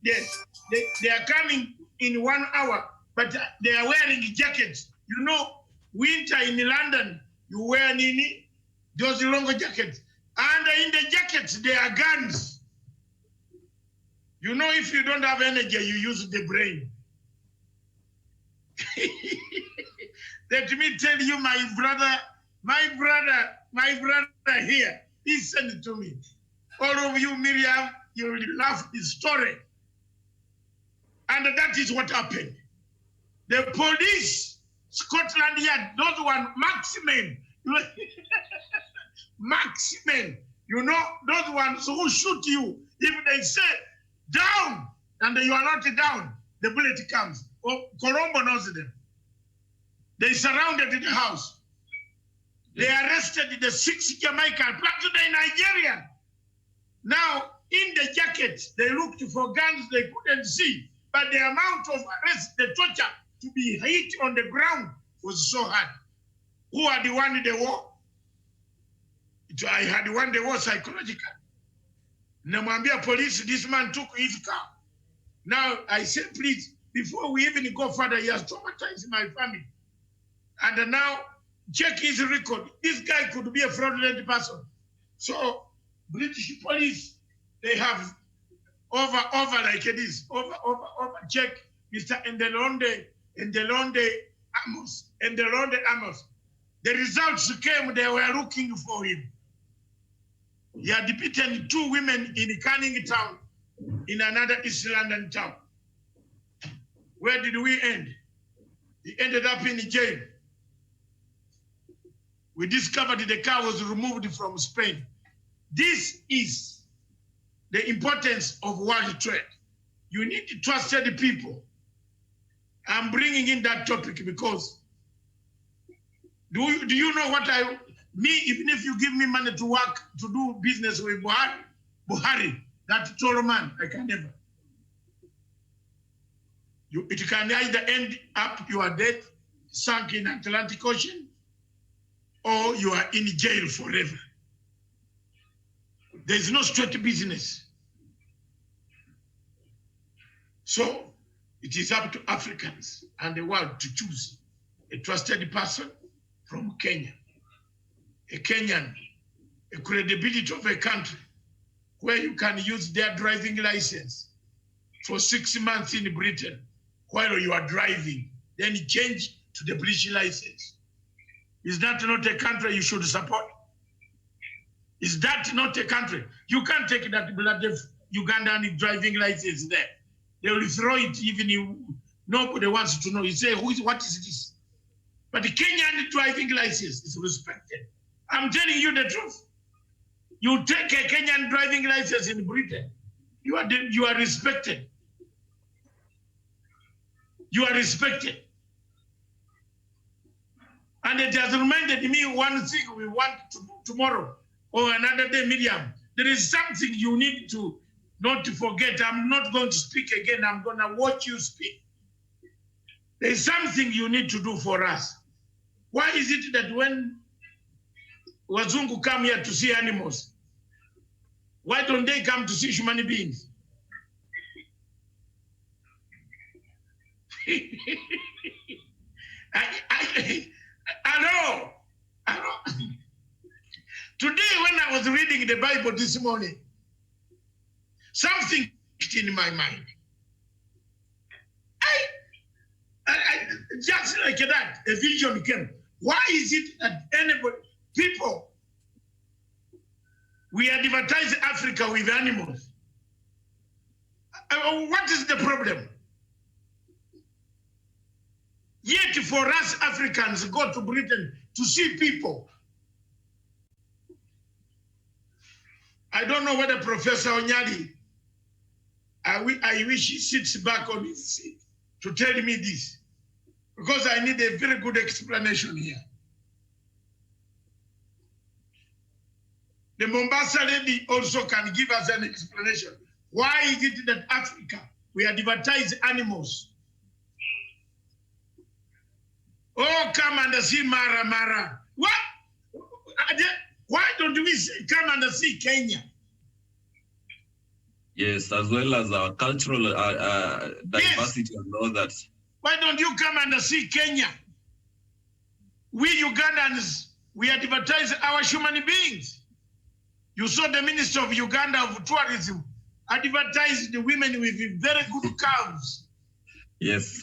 they are coming in 1 hour, but they are wearing jackets. You know, winter in London, you wear nini, those long jackets. And in the jackets, there are guns. You know, if you don't have energy, you use the brain. Let me tell you, my brother here, he sent it to me. All of you, Miriam, you will laugh his story. And that is what happened. The police, Scotland Yard, those one, marksmen, marksmen, you know, those ones who shoot you, if they say down, and you are not down, the bullet comes. Oh, Colombo knows them. They surrounded the house. They arrested the 6 Jamaicans, plus the Nigerian. Now, in the jackets, they looked for guns they couldn't see, but the amount of arrest, the torture to be hit on the ground was so hard. Who had won the war? I had won the war psychologically. Namwambia police, this man took his car. Now, I said, please, before we even go further, he has traumatized my family. And now, check his record. This guy could be a fraudulent person. So, British police, they have over like this, over, check Mr. Ndelonde Amos. The results came, they were looking for him. He had beaten 2 women in Canning Town, in another East London town. Where did we end? He ended up in jail. We discovered the car was removed from Spain. This is the importance of world trade. You need trusted people. I'm bringing in that topic because do you know what even if you give me money to work, to do business with Buhari, that tall man, I can never. It can either end up your death, sunk in Atlantic Ocean, or you are in jail forever. There's no straight business. So it is up to Africans and the world to choose a trusted person from Kenya, a Kenyan, a credibility of a country where you can use their driving license for 6 months in Britain while you are driving, then change to the British license. Is that not a country you should support? Is that not a country? You can't take that bloody Ugandan driving license there. They will throw it even if nobody wants to know. You say, what is this? But the Kenyan driving license is respected. I'm telling you the truth. You take a Kenyan driving license in Britain, you are respected. You are respected. And it has reminded me one thing we want to do tomorrow or another day, Miriam. There is something you need to not to forget. I'm not going to speak again. I'm going to watch you speak. There is something you need to do for us. Why is it that when Wazungu come here to see animals, why don't they come to see human beings? I know. Today, when I was reading the Bible this morning, something clicked in my mind. I just like that, a vision came. Why is it that people, we advertise Africa with animals? What is the problem? Yet for us Africans go to Britain to see people. I don't know whether Professor Onyali, I wish he sits back on his seat to tell me this, because I need a very good explanation here. The Mombasa lady also can give us an explanation. Why is it that Africa, we advertise animals? Oh, come and see Mara. What? Why don't we come and see Kenya? Yes, as well as our cultural diversity and all that. Why don't you come and see Kenya? We Ugandans, we advertise our human beings. You saw the Minister of Uganda of Tourism advertised the women with very good calves. Yes.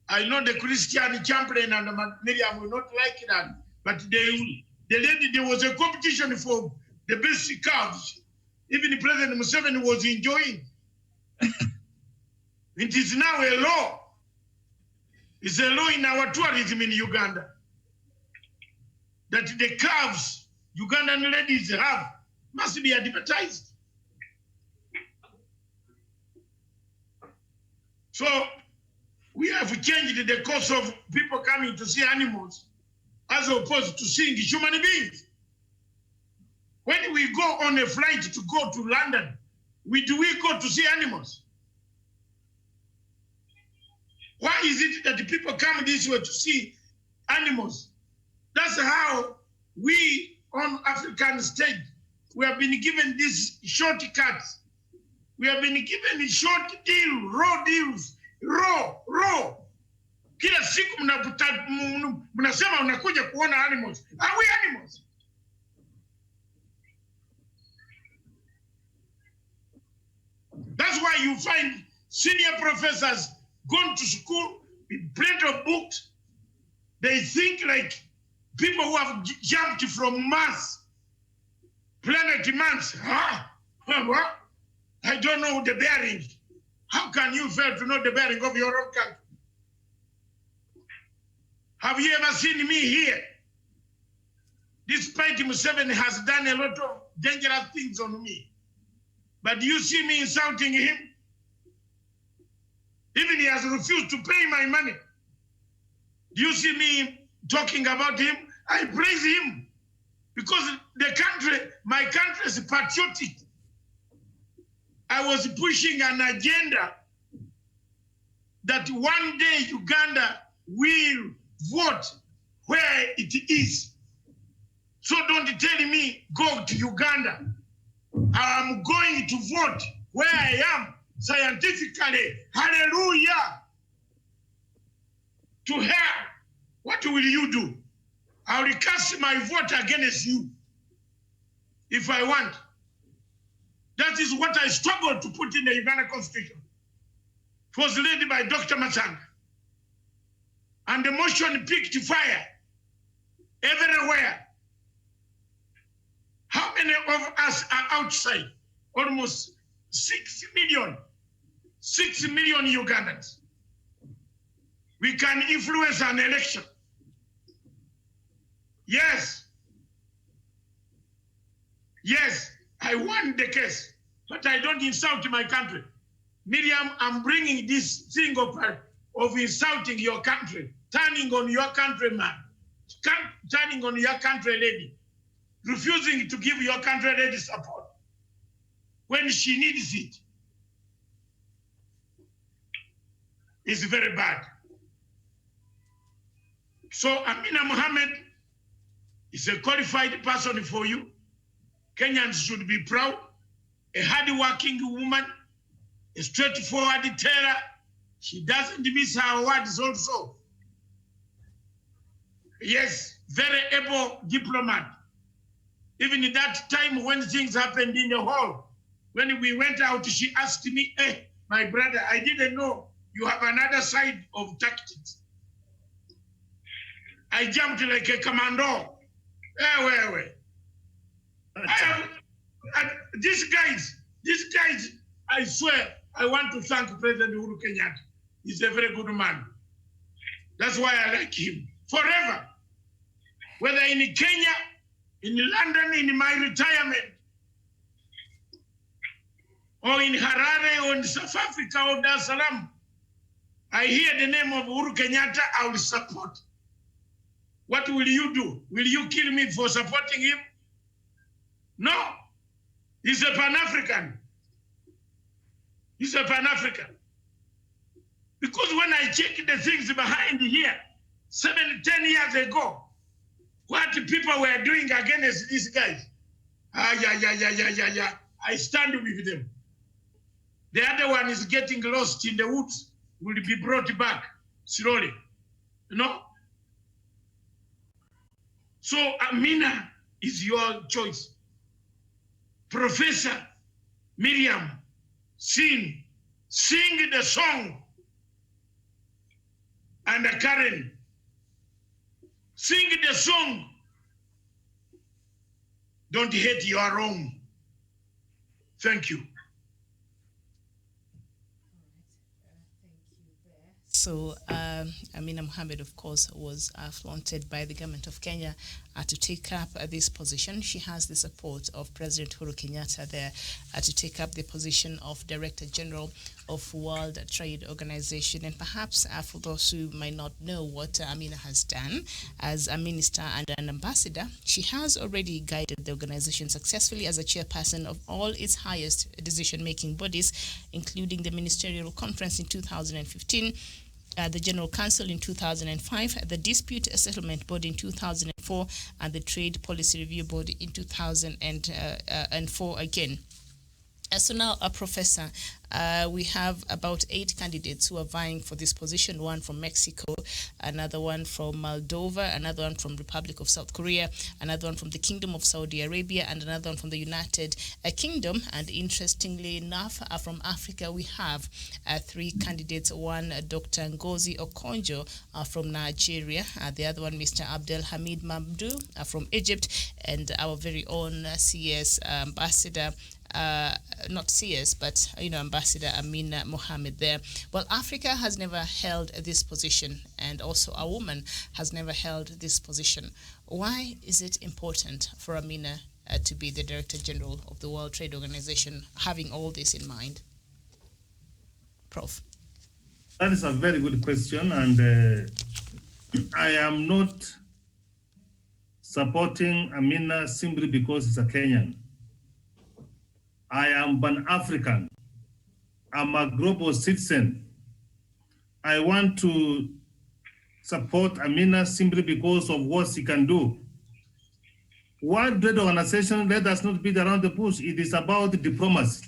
I know the Christian Chamberlain and Miriam will not like that, but the lady, there was a competition for the best calves. Even President Museveni was enjoying. It is now a law. It's a law in our tourism in Uganda that the calves Ugandan ladies have must be advertised. So we have changed the course of people coming to see animals as opposed to seeing human beings. When we go on a flight to go to London, do we go to see animals? Why is it that the people come this way to see animals? That's how we on African stage, we have been given these shortcuts. We have been given short deals, raw deals, raw. Kila siku mnasema unakuja kuona animals. Are we animals? That's why you find senior professors gone to school with plenty of books. They think like people who have jumped from Mars, planet Mars. What? I don't know the bearings. How can you fail to know the bearing of your own country? Have you ever seen me here? Despite Museveni has done a lot of dangerous things on me. But do you see me insulting him? Even he has refused to pay my money. Do you see me talking about him? I praise him because my country is patriotic. I was pushing an agenda that one day Uganda will vote where it is. So don't tell me go to Uganda. I'm going to vote where I am scientifically. Hallelujah. To hell. What will you do? I will cast my vote against you if I want. That is what I struggled to put in the Uganda Constitution. It was led by Dr. Matanga. And the motion picked fire everywhere. How many of us are outside? Almost 6 million. 6 million Ugandans. We can influence an election. Yes. Yes, I won the case, but I don't insult my country. Miriam, I'm bringing this thing of insulting your country, turning on your countryman, turning on your country lady, refusing to give your country lady support when she needs it. It's very bad. So Amina Mohammed is a qualified person for you. Kenyans should be proud. A hard-working woman, a straightforward teller. She doesn't miss her words also. Yes, very able diplomat. Even in that time when things happened in the hall, when we went out, she asked me, hey, my brother, I didn't know you have another side of tactics. I jumped like a commando. These guys, I swear, I want to thank President Uhuru Kenyatta. He's a very good man. That's why I like him forever. Whether in Kenya, in London, in my retirement, or in Harare, or in South Africa, or Dar es Salaam, I hear the name of Uhuru Kenyatta, I will support. What will you do? Will you kill me for supporting him? No. He's a Pan-African. He's a Pan-African. Because when I check the things behind here, 7-10 years ago, what people were doing against these guys, I stand with them. The other one is getting lost in the woods, will be brought back slowly, you know? So Amina is your choice. Professor Miriam, sing the song. And Karen, sing the song. Don't hate, you are wrong. Thank you. So Amina Mohammed, of course, was flaunted by the government of Kenya to take up this position. She has the support of President Uhuru Kenyatta there to take up the position of Director General of World Trade Organization. And perhaps for those who might not know what Amina has done as a minister and an ambassador, she has already guided the organization successfully as a chairperson of all its highest decision-making bodies, including the Ministerial Conference in 2015, the General Council in 2005, the Dispute Settlement Board in 2004, and the Trade Policy Review Board in 2004 again. So now, Professor, we have about 8 candidates who are vying for this position, one from Mexico, another one from Moldova, another one from Republic of South Korea, another one from the Kingdom of Saudi Arabia, and another one from the United Kingdom. And interestingly enough, from Africa, we have 3 candidates, one Dr. Ngozi Okonjo from Nigeria, the other one Mr. Abdel Hamid Mamdou from Egypt, and our very own CS ambassador, not CS, but Ambassador Amina Mohammed there. Well, Africa has never held this position, and also a woman has never held this position. Why is it important for Amina to be the Director General of the World Trade Organization, having all this in mind? Prof. That is a very good question, and I am not supporting Amina simply because he's a Kenyan. I am Pan-African. I'm a global citizen. I want to support Amina simply because of what she can do. World Trade Organization, let us not beat around the bush. It is about diplomacy.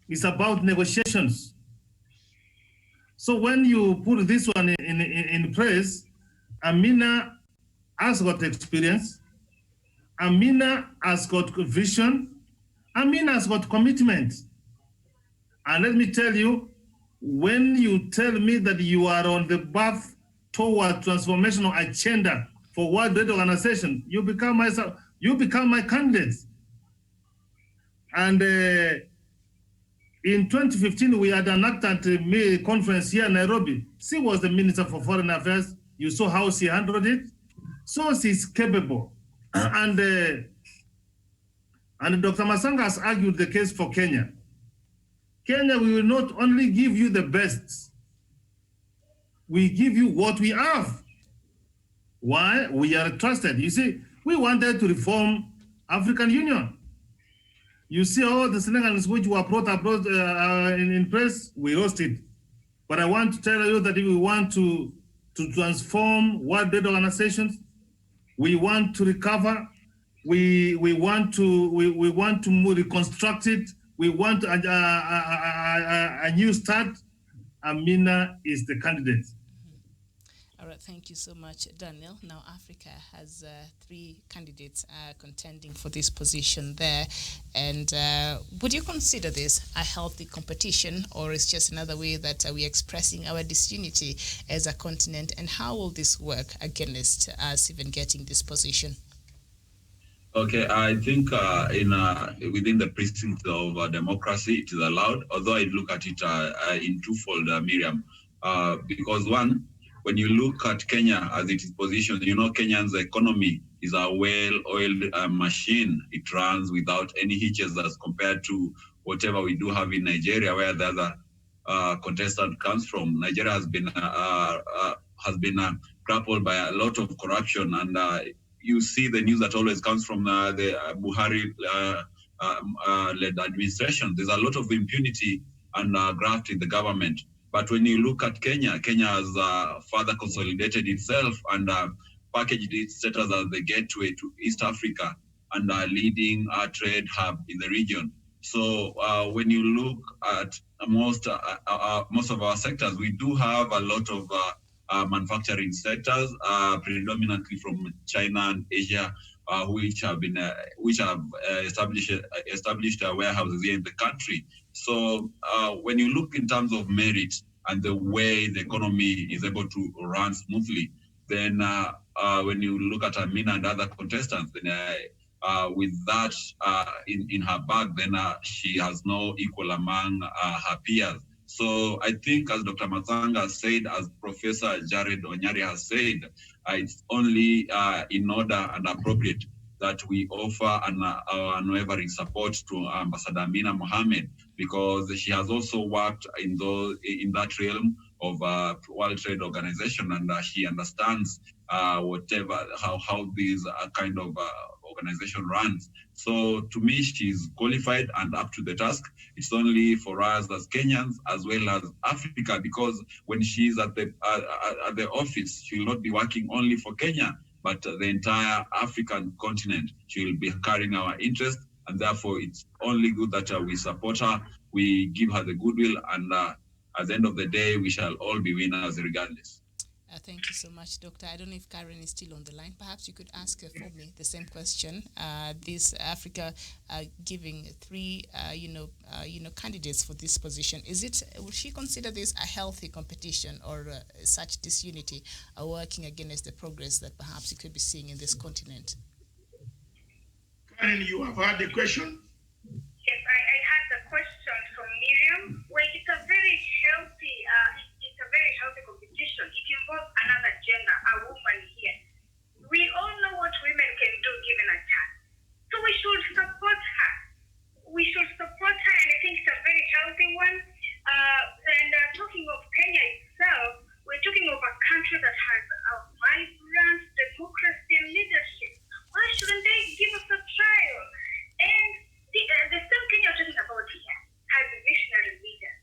It's about negotiations. So when you put this one in place, Amina has got experience. Amina has got vision. Amina has got commitment. And let me tell you, when you tell me that you are on the path toward transformational agenda for World Trade Organization, you become my candidate. And in 2015, we had an ACT conference here in Nairobi. She was the Minister for Foreign Affairs. You saw how she handled it. So she's capable. And Dr. Masanga has argued the case for Kenya. Kenya, we will not only give you the best, we give you what we have. Why? We are trusted. You see, we wanted to reform African Union. You see all the slogans which were brought abroad in press, we lost it. But I want to tell you that if we want to transform World Trade Organizations, we want to recover, we want to reconstruct it, we want a new start. Amina is the candidate. All right, thank you so much, Daniel. Now, Africa has 3 candidates contending for this position there. And would you consider this a healthy competition, or is just another way that we're expressing our disunity as a continent? And how will this work against us even getting this position? Okay, I think within the precinct of democracy, it is allowed, although I look at it in twofold, Miriam, because one, when you look at Kenya as it is positioned, you know, Kenya's economy is a well-oiled machine. It runs without any hitches as compared to whatever we do have in Nigeria, where the other contestant comes from. Nigeria has been grappled by a lot of corruption, and you see the news that always comes from the Buhari-led administration. There's a lot of impunity and graft in the government. But when you look at Kenya, Kenya has further consolidated itself and packaged its status as the gateway to East Africa and leading trade hub in the region. So when you look at most of our sectors, we do have a lot of manufacturing sectors, predominantly from China and Asia, which have established warehouses here in the country. So when you look in terms of merit and the way the economy is able to run smoothly, then when you look at Amina and other contestants, then with that in her bag, then she has no equal among her peers. So I think, as Dr. Masanga said, as Professor Jared Onyari has said, it's only in order and appropriate that we offer an unwavering support to Ambassador Amina Mohammed, because she has also worked in that realm of World Trade Organization, and she understands how these kind of organization runs. So to me, she's qualified and up to the task. It's only for us as Kenyans as well as Africa, because when she's at the office, she will not be working only for Kenya, but the entire African continent. She will be carrying our interest, and therefore it's only good that we support her, we give her the goodwill, and at the end of the day, we shall all be winners regardless. Thank you so much, Doctor. I don't know if Karen is still on the line. Perhaps you could ask her for me the same question. This Africa giving 3, candidates for this position. Would she consider this a healthy competition, or such disunity working against the progress that perhaps you could be seeing in this continent? Karen, you have heard the question? Yes, I had the question from Miriam. Well, it's a very healthy competition. It involves another gender, a woman here. We all know what women can do given a chance. So we should support her. And I think it's a very healthy one. And talking of Kenya itself, we're talking of a country that has a vibrant democracy and leadership. Why shouldn't they give us a trial? And the same Kenya we're talking about here has visionary leaders.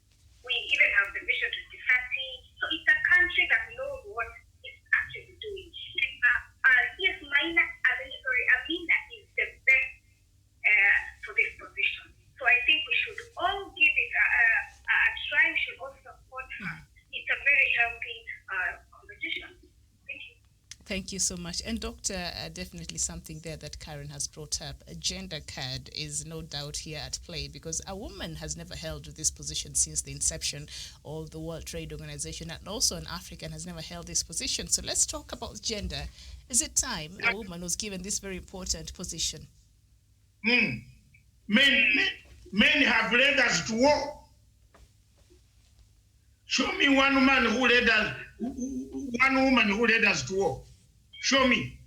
We even have the Vision 2030. So it's a country that knows what it's actually doing. Yes, Amina is the best for this position. So I think we should all give it a try. We should all support her. It's a very healthy competition. Thank you. Thank you so much. And Doctor, definitely something there that Karen has brought up. A gender card is no doubt here at play, because a woman has never held this position since the inception of the World Trade Organization, and also an African has never held this position. So let's talk about gender. Is it time a woman was given this very important position? Men have led us to war. Show me one woman who led us to war. Show me.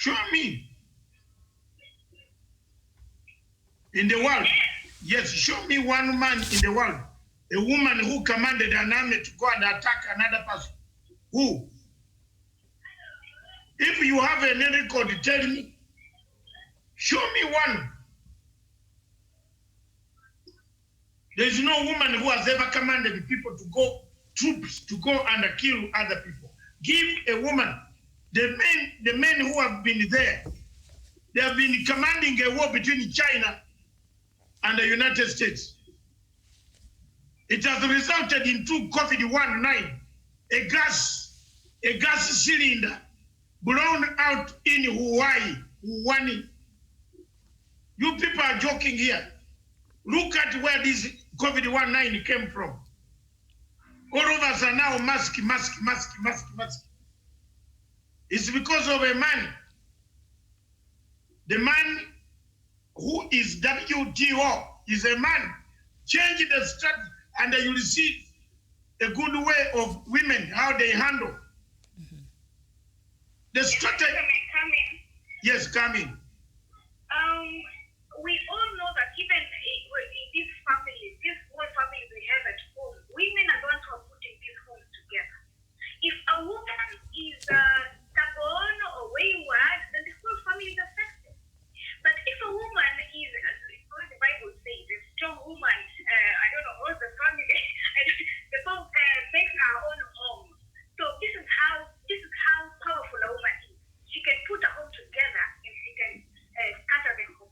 Show me. In the world. Yes, show me one man in the world. A woman who commanded an army to go and attack another person. Who? If you have any record, tell me. Show me one. There is no woman who has ever commanded people to go, troops to go and kill other people. Give a woman. The men who have been there, they have been commanding a war between China and the United States. It has resulted in two COVID-19, a gas cylinder blown out in Hawaii. You people are joking here. Look at where this COVID-19 came from. All of us are now mask. It's because of a man. The man who is W.T.O is a man. Change the strategy and you will see a good way of women, how they handle. The strategy. Come in. Yes, come in. We all know that even in these families, these small families we have at home, women are the ones who are putting these homes together. If a woman is stubborn or wayward, then the whole family is affected. But if a woman is, as the Bible says, a strong woman, I don't know, all the family, the mom makes her own home. So this is how powerful a woman is. She can put a home together and she can scatter the home.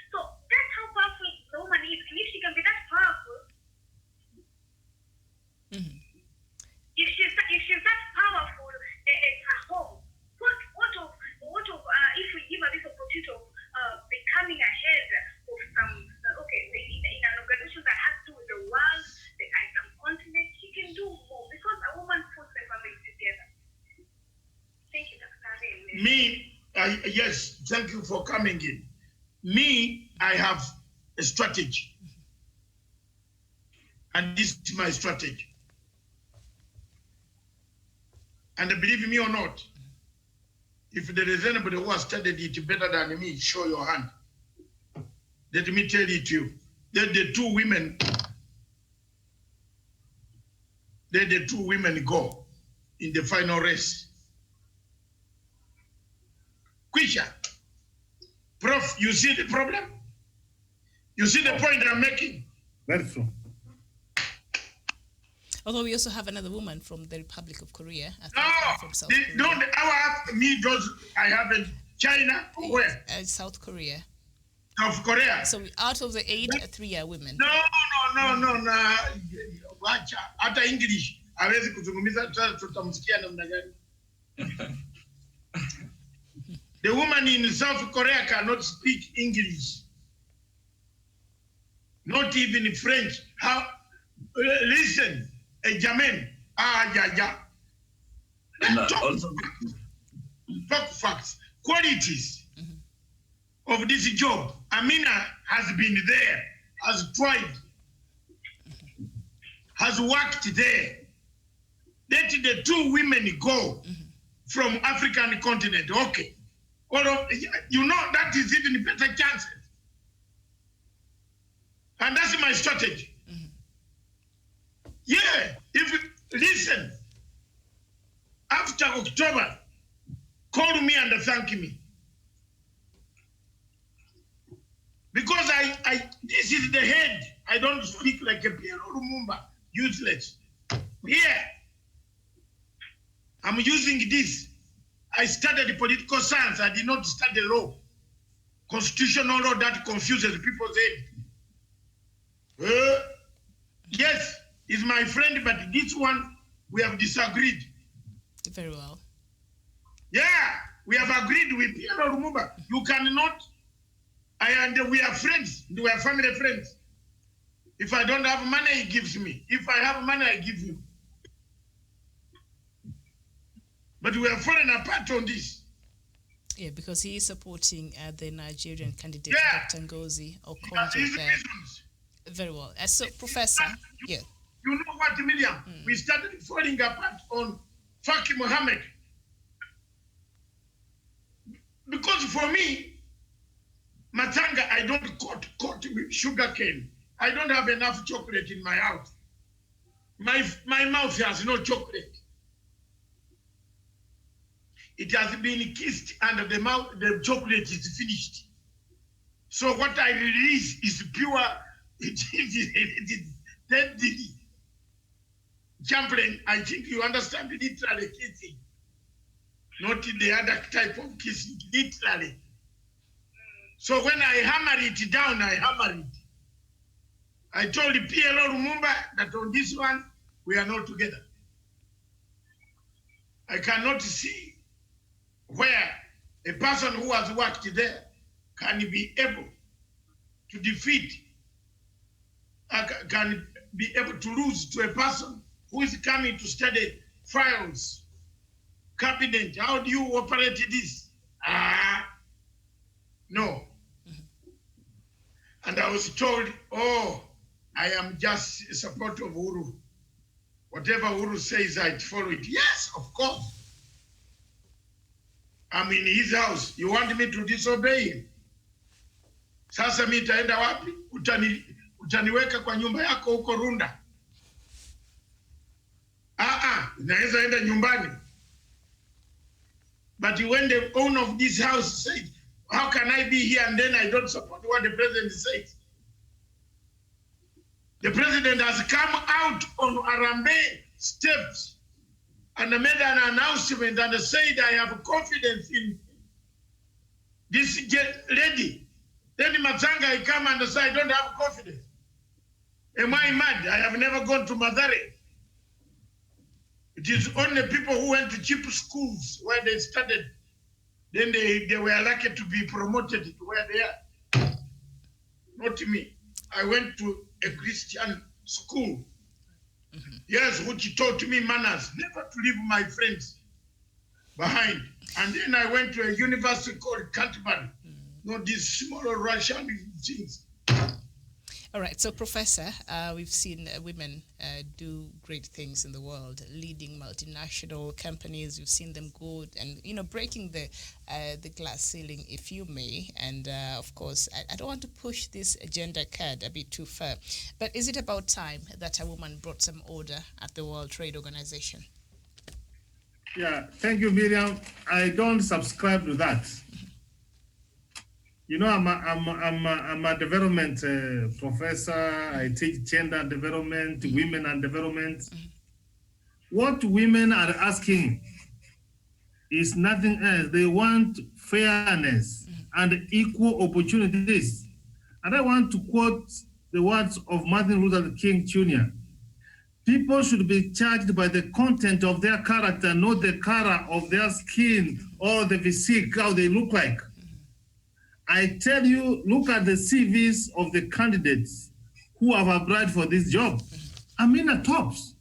So that's how powerful the woman is. And if she can be that powerful, if she's that powerful at her home, what of if we give her this opportunity of becoming a head of some in an organization that has to do with the world, some continent, she can do more because a woman puts the family together. Thank you, Dr. Yes, thank you for coming in. Me, I have a strategy. And this is my strategy. And believe me or not, if there is anybody who has studied it better than me, show your hand. Let me tell it to you. The two women go in the final race. Quisha, Prof, you see the problem? You see the point I'm making? Very true. Although we also have another woman from the Republic of Korea. From South Korea. Don't ask me those I have in China or where? South Korea. South Korea. So out of the 8, 3 are women. No. Wacha. Hata English. Hawezi kuzungumza tutamsikia namna gani? The woman in South Korea cannot speak English. Not even French. How? Listen. Jamen, talk facts, qualities of this job. Amina has been there, has tried, has worked there. Let the two women go from African continent. Okay, that is even better chances, and that's my strategy. Yeah, listen, after October, call me and thank me. Because this is the head. I don't speak like a Pierre Lumumba, useless. Yeah, I'm using this. I studied political science. I did not study law. Constitutional law that confuses people's head. Yes. Is my friend, but this one we have disagreed. Very well. Yeah, we have agreed with Pierre Lumumba. You cannot, and we are friends. We are family friends. If I don't have money, he gives me. If I have money, I give him. But we are falling apart on this. Yeah, because he is supporting the Nigerian candidate, Dr. Ngozi Okonjo. Very well. So, Professor, yeah. You know what, Miriam? We started falling apart on Faki Mohammed. Because for me, Matanga, I don't coat with sugar cane. I don't have enough chocolate in my house. My mouth has no chocolate. It has been kissed under the mouth, the chocolate is finished. So what I release is pure, it is deadly. Champlain, I think you understand literally kissing. Not the other type of kissing, literally. So when I hammer it down, I hammer it. I told the PLO Lumumba that on this one, we are not together. I cannot see where a person who has worked there can be able to defeat, can be able to lose to a person who is coming to study files, cabinet. How do you operate this? No. And I was told, oh, I am just a supporter of Uhuru. Whatever Uhuru says, I'd follow it. Yes, of course. I'm in his house. You want me to disobey him? Sasa mi taenda wapi? Utaniweka kwa nyumba yako huko Runda. Naweza enda nyumbani. But when the owner of this house said, how can I be here and then I don't support what the president says? The president has come out on Arambe steps and made an announcement and said, I have confidence in this lady. Then Matanga, I come and say, I don't have confidence. Am I mad? I have never gone to Mathare. It is only people who went to cheap schools where they studied. Then they were lucky to be promoted to where they are. Not me. I went to a Christian school. Yes, which taught me manners, never to leave my friends behind. And then I went to a university called Canterbury. Not these small Russian things. All right, so Professor, we've seen women do great things in the world, leading multinational companies. We've seen them go and, breaking the glass ceiling, if you may. And of course, I don't want to push this gender card a bit too far, but is it about time that a woman brought some order at the World Trade Organization? Yeah, thank you, Miriam. I don't subscribe to that. You know, I'm a development professor. I teach gender development, women and development. What women are asking is nothing else. They want fairness and equal opportunities. And I want to quote the words of Martin Luther King Jr. People should be judged by the content of their character, not the color of their skin or the physique, how they look like. I tell you, look at the CVs of the candidates who have applied for this job. Amina tops.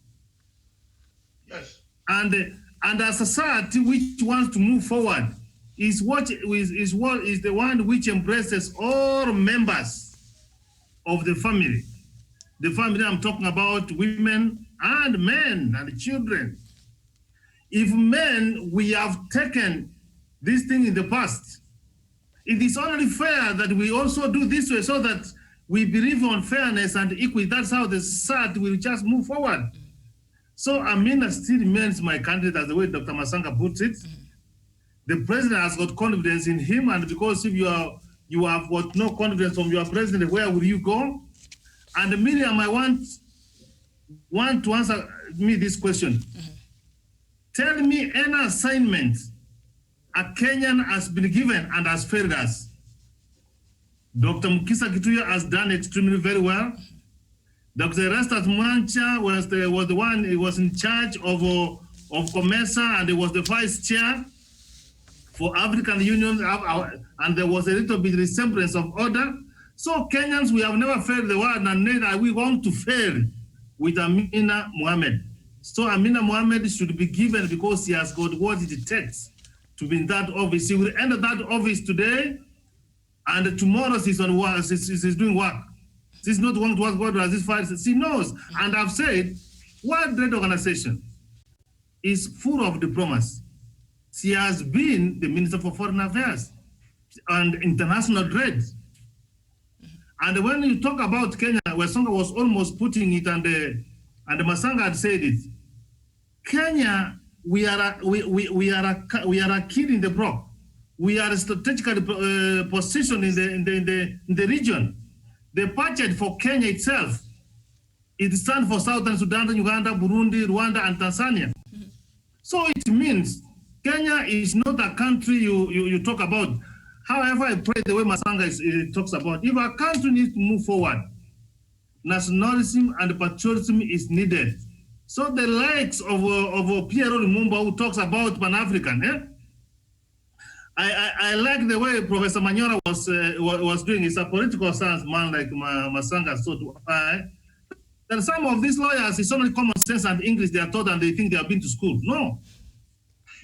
Yes. And a society which wants to move forward is the one which embraces all members of the family. The family I'm talking about, women and men and children. If men, we have taken this thing in the past, it is only fair that we also do this way so that we believe on fairness and equity. That's how the society will just move forward. So Amina still remains my candidate, as the way Dr. Masanga puts it. The president has got confidence in him, and because if you have got no confidence from your president, where will you go? And Miriam, I want to answer me this question. Tell me any assignment a Kenyan has been given and has failed us. Dr. Mukisa Kituya has done extremely very well. Dr. Erastus Mwancha was the one, he was in charge of COMESA, and he was the vice chair for African Union, and there was a little bit resemblance of order. So Kenyans, we have never failed the world, and neither are we going to fail with Amina Mohammed. So Amina Mohammed should be given because he has got what it takes to be in that office. He will enter that office today, and tomorrow she's on work. She's doing work. She's not going to work. What does this file? She knows. And I've said, World Trade Organization is full of diplomacy. She has been the Minister for Foreign Affairs. and international trade. And when you talk about Kenya, where Songa was almost putting it, and Masanga had said it, Kenya, we are a kid in the block. We are strategically positioned in the region. The budget for Kenya itself, it stands for Southern Sudan, Uganda, Burundi, Rwanda, and Tanzania. So it means Kenya is not a country you talk about. However, I pray the way Masanga talks about, if a country needs to move forward, nationalism and patriotism is needed. So the likes of Pierre Lumumba, who talks about Pan-African, I like the way Professor Manyora was doing. He's a political science man like Masanga. So that some of these lawyers, it's only common sense and English they are taught and they think they have been to school. No.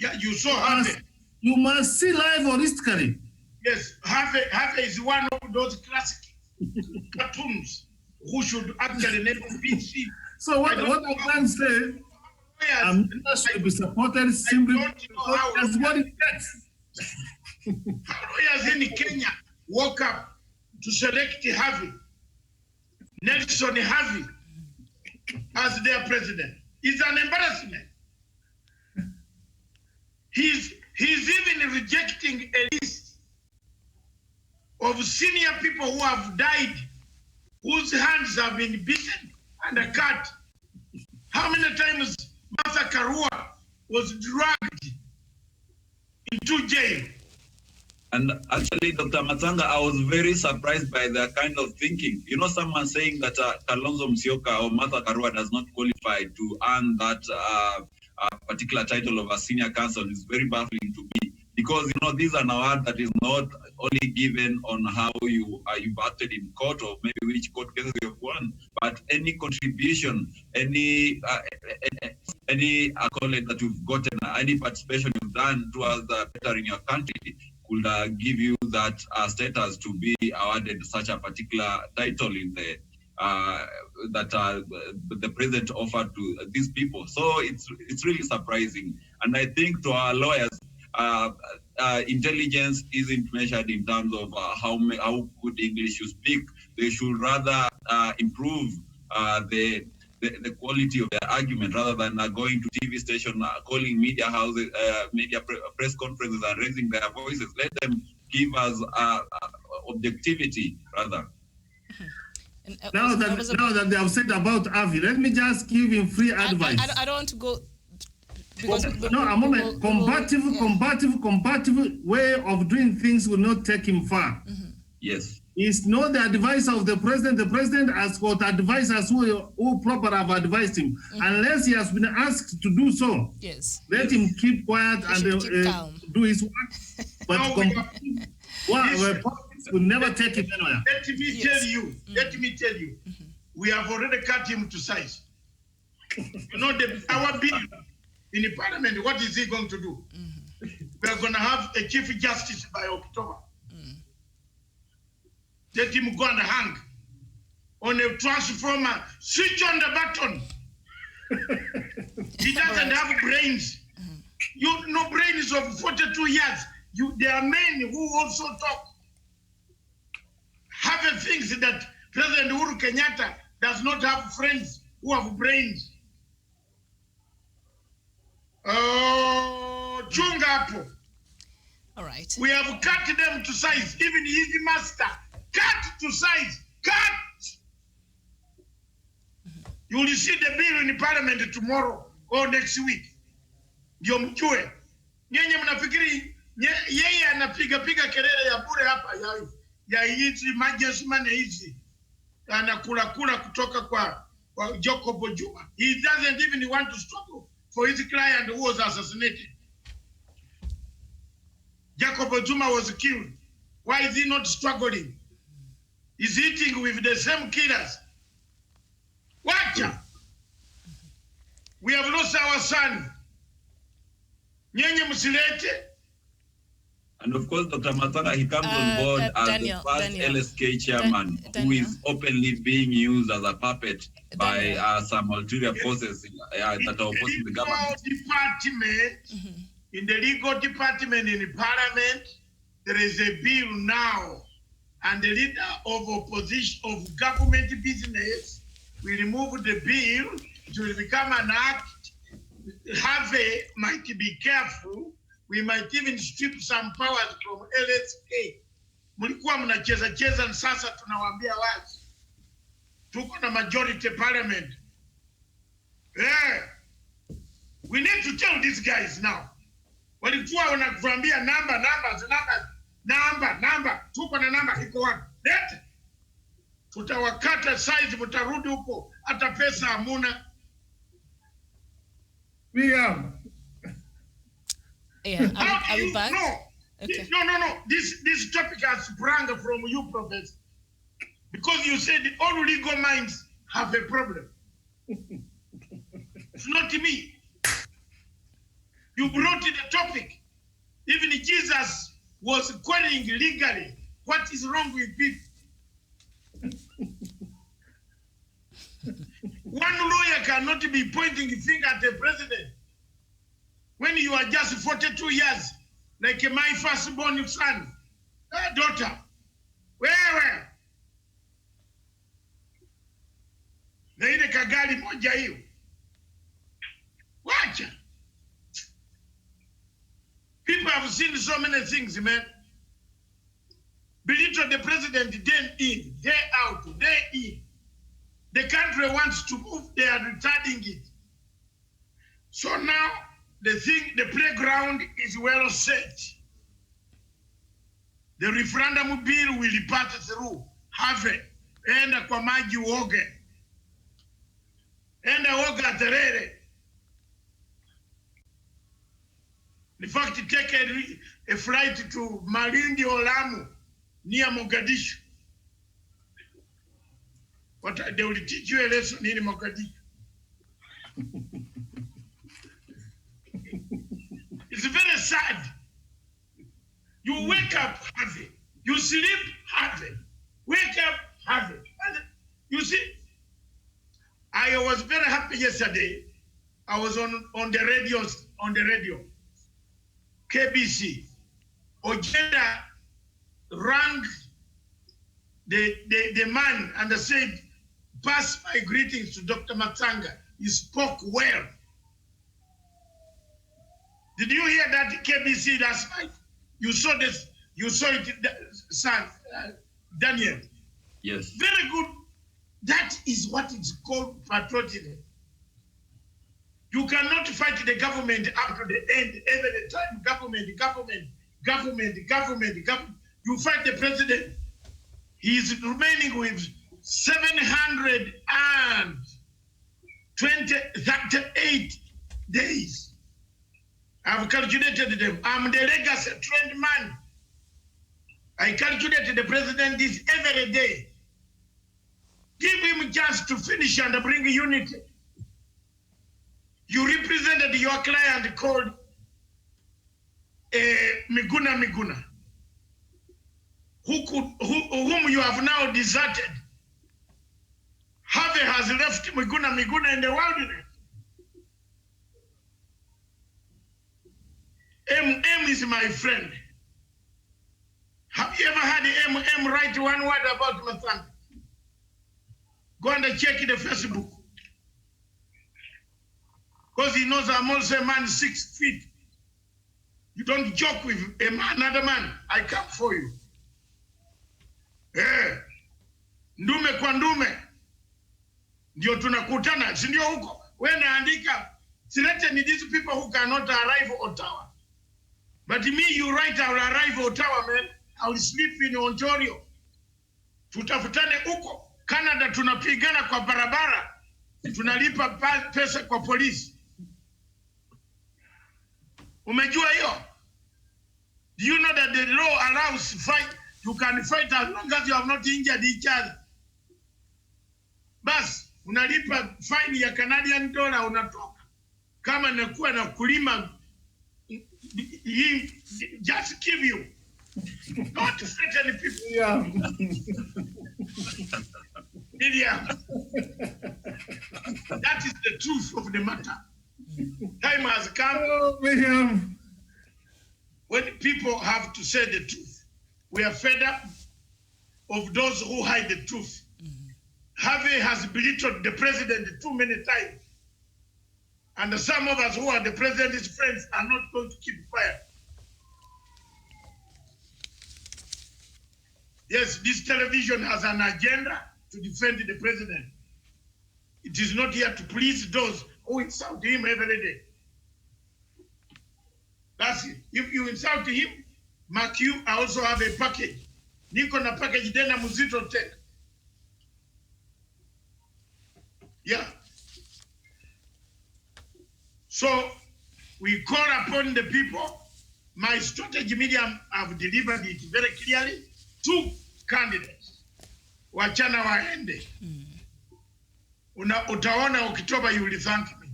Yeah, you saw Harvey. You must see life holistically. Yes, Harvey is one of those classic cartoons who should actually never be seen. So what I can say, Amina should be supported simply because that's what it takes. How lawyers in Kenya woke up to select Harvey, Nelson Harvey, as their president? It's an embarrassment. He's even rejecting a list of senior people who have died, whose hands have been beaten and cut. How many times Martha Karua was dragged into jail? And actually, Dr. Matsanga, I was very surprised by that kind of thinking. You know, someone saying that Kalonzo Musyoka or Martha Karua does not qualify to earn that particular title of a senior counsel is very baffling to me. Because, you know, these are an award that is not only given on how you've acted in court or maybe which court cases you have won, but any contribution, any accolade that you've gotten, any participation you've done towards bettering your country could give you that status to be awarded such a particular title in the that the president offered to these people. So it's really surprising. And I think to our lawyers, intelligence isn't measured in terms of how good English you speak. They should rather improve the quality of their argument rather than going to TV station, calling media houses, press conferences and raising their voices. Let them give us objectivity rather. Now that they have said about Avi, let me just give him free advice. I don't want to go. A moment. Combative way of doing things will not take him far. Yes. He's not the advisor of the president. The president has got advisors who proper have advised him. Unless he has been asked to do so, let him keep quiet and do his work. But politics will never take him anywhere. Let me tell you, we have already cut him to size. You know, our bill in the parliament, what is he going to do? We are going to have a chief justice by October. Let him go and hang on a transformer, switch on the button. He doesn't have brains. No brains of 42 years. There are men who also talk. Have things that President Uhuru Kenyatta does not have friends who have brains. Oh, Chungapo. All right. We have cut them to size, even his master. Cut to size. Cut. You will see the bill in the parliament tomorrow or next week. Ndio mjue. Nyenye mnafikiri yeye anapiga kelele ya bure hapa ya hizi emergency money hizi. Anakula kutoka kwa Jacob Juma. He doesn't even want to struggle for his client who was assassinated. Jacob Juma was killed. Why is he not struggling? He's eating with the same killers. Watcha! We have lost our son. Nyenye Musilete. And of course, Dr. Matanga, he comes on board as the first LSK chairman who is openly being used as a puppet by some ulterior forces that are opposing the government. In the legal department in the parliament, there is a bill now, and the leader of opposition of government business will remove the bill. It will become an act. Harvey might be careful. We might even strip some powers from LSK. Mlikuwa mnacheza cheza, sasa tunawaambia wazi. Tuko na majority parliament. Yeah. We need to tell these guys now. Walikuwa wanakuambia namba. Tuko na namba iko wapi? Lete. Tutawakata size, mtarudi huko. Hata pesa hamuna. Yeah, are we back? No. Okay. No. This topic has sprung from you, Professor. Because you said all legal minds have a problem. It's not me. You brought the topic. Even Jesus was querying legally what is wrong with people. One lawyer cannot be pointing a finger at the president when you are just 42 years, like my firstborn son, daughter. Where? Na ile kagari moja hiyo. Wacha. People have seen so many things, man. Belittle the president day in, day out, day in. The country wants to move, they are retarding it. So now, the playground is well set. The referendum bill will pass through. Have it. Enda kwa maji uoge. Enda oga terere. In fact, take a flight to Malindi or Lamu, near Mogadishu. What they will teach you a lesson in Mogadishu. It's very sad. You wake up, have it. You sleep, have it. Wake up, have it. You see, I was very happy yesterday. I was on the radio. KBC. Ojeda rang the man and said, pass my greetings to Dr. Matanga. He spoke well. Did you hear that KBC last night? You saw this. You saw it, son, Daniel. Yes. Very good. That is what is called patriotism. You cannot fight the government up to the end. Every time government. You fight the president. He is remaining with 738 days. I've calculated them. I'm the legacy trained man. I calculated the president is every day. Give him a chance to finish and bring unity. You represented your client called Miguna, whom you have now deserted. Harvey has left Miguna in the wilderness. M is my friend. Have you ever had M write one word about Matanga? Go and check the Facebook. Because he knows I'm also a man 6 feet. You don't joke with another man. I come for you. Ndume kwa ndume. Ndio tunakutana. Si ndio huko? Wewe naandika. Select these people who cannot arrive Ottawa. But me, you write, I will arrive Ottawa, man. I will sleep in Ontario. Tutafutane huko. Canada tunapigana kwa barabara. Tunalipa pesa kwa polisi. Umejua hiyo? Do you know that the law allows fight? You can fight as long as you have not injured each other. Bas, unalipa fine ya Canadian dollar unatoka. Kama nakuwa na kulima, he just give you. Don't threaten people. Yeah. That is the truth of the matter. Time has come Oh, William. when people have to say the truth. We are fed up of those who hide the truth. Harvey has belittled the president too many times. And some of us who are the president's friends are not going to keep quiet. Yes, this television has an agenda to defend the president. It is not here to please those who insult him every day. That's it. If you insult him, mark you, I also have a package. Niko na package tena mzito tena. Yeah. So we call upon the people. My strategy media have delivered it very clearly. 2 candidates. Wachana waende. Utaona Oktoba, you will thank me.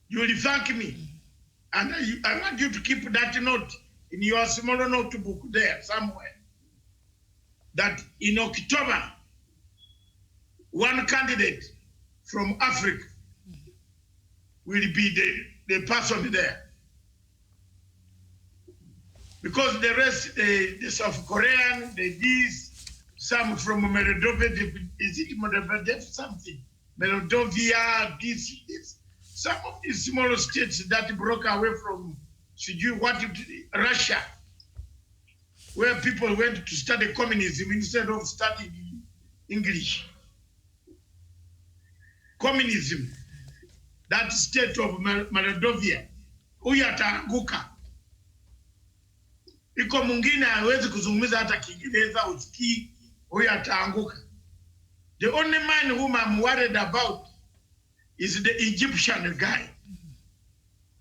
You will thank me. And I want you to keep that note in your small notebook there somewhere. That in October, 1 candidate from Africa will be the person there. Because the rest, the South Korean, some from Moldova, is it Moldova something? Moldova, this. Some of these small states that broke away from Russia, where people went to study communism instead of studying English. Communism, that state of Moldova, huyu ataanguka. Iko mwingine hawezi kuzungumza hata Kiingereza usikii, huyu ataanguka. The only man whom I'm worried about is the Egyptian guy.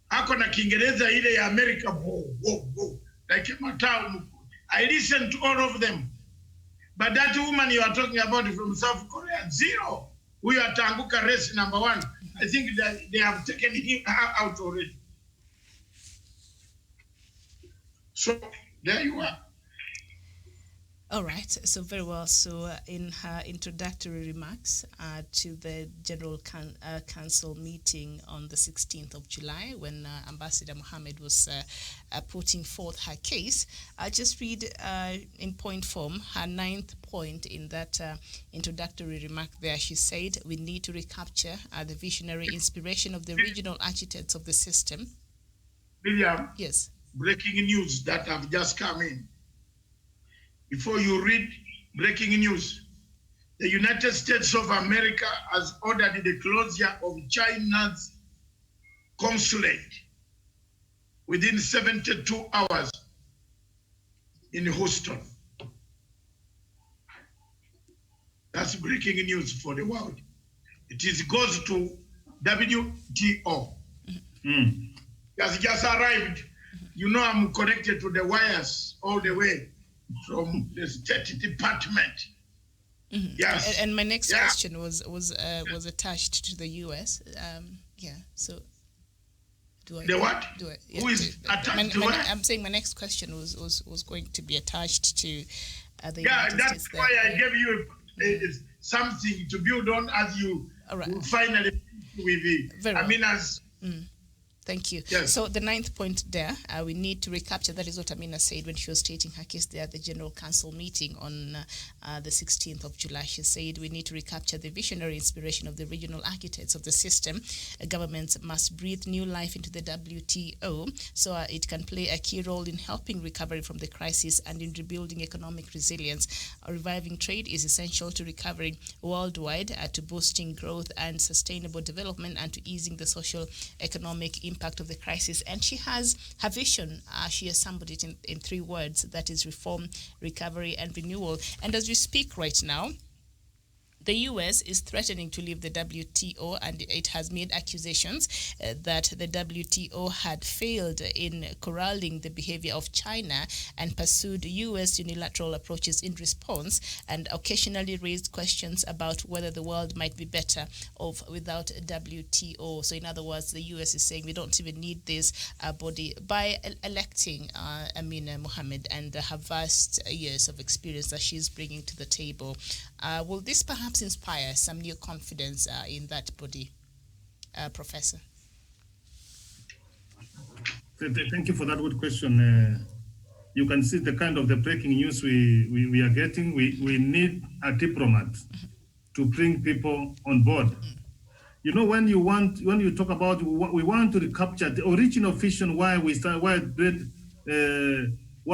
Ako na Kiingereza ile ya America, like a matao. I listen to all of them. But that woman you are talking about from South Korea, 0. Huyu ataanguka race number 1. I think that they have taken him out already. So there you are. All right, so very well. So in her introductory remarks to the General Council meeting on the 16th of July, when Ambassador Mohammed was putting forth her case, I just read in point form her 9th point in that introductory remark there. She said, we need to recapture the visionary inspiration of the regional architects of the system. William? Yes. Breaking news that have just come in. Before you read breaking news, the United States of America has ordered the closure of China's consulate within 72 hours in Houston. That's breaking news for the world. It goes to W.T.O. It has just arrived. You know, I'm connected to the wires all the way from the State Department. Yes. And my next question was attached to the U.S. So do I? The what? Do I? Who is attached to what? I'm saying my next question was going to be attached to the Yeah, United that's States why there. I gave you something to build on as you finally with Amina's. Thank you. Yes. So the 9th point there, we need to recapture, that is what Amina said when she was stating her case there at the General Council meeting on the 16th of July. She said we need to recapture the visionary inspiration of the regional architects of the system. Governments must breathe new life into the WTO so it can play a key role in helping recovery from the crisis and in rebuilding economic resilience. Reviving trade is essential to recovering worldwide, to boosting growth and sustainable development, and to easing the social economic impact of the crisis. And she has her vision, she has summed it in 3 words, that is reform, recovery, and renewal. And as we speak right now, the U.S. is threatening to leave the WTO, and it has made accusations that the WTO had failed in corralling the behavior of China and pursued U.S. unilateral approaches in response, and occasionally raised questions about whether the world might be better off without WTO. So in other words, the U.S. is saying we don't even need this body. By electing Amina Mohammed and her vast years of experience that she's bringing to the table, will this perhaps inspire some new confidence in that body, Professor? Thank you for that good question. You can see the kind of the breaking news we are getting. We need a diplomat to bring people on board. You know, when you talk about we want to recapture the original vision why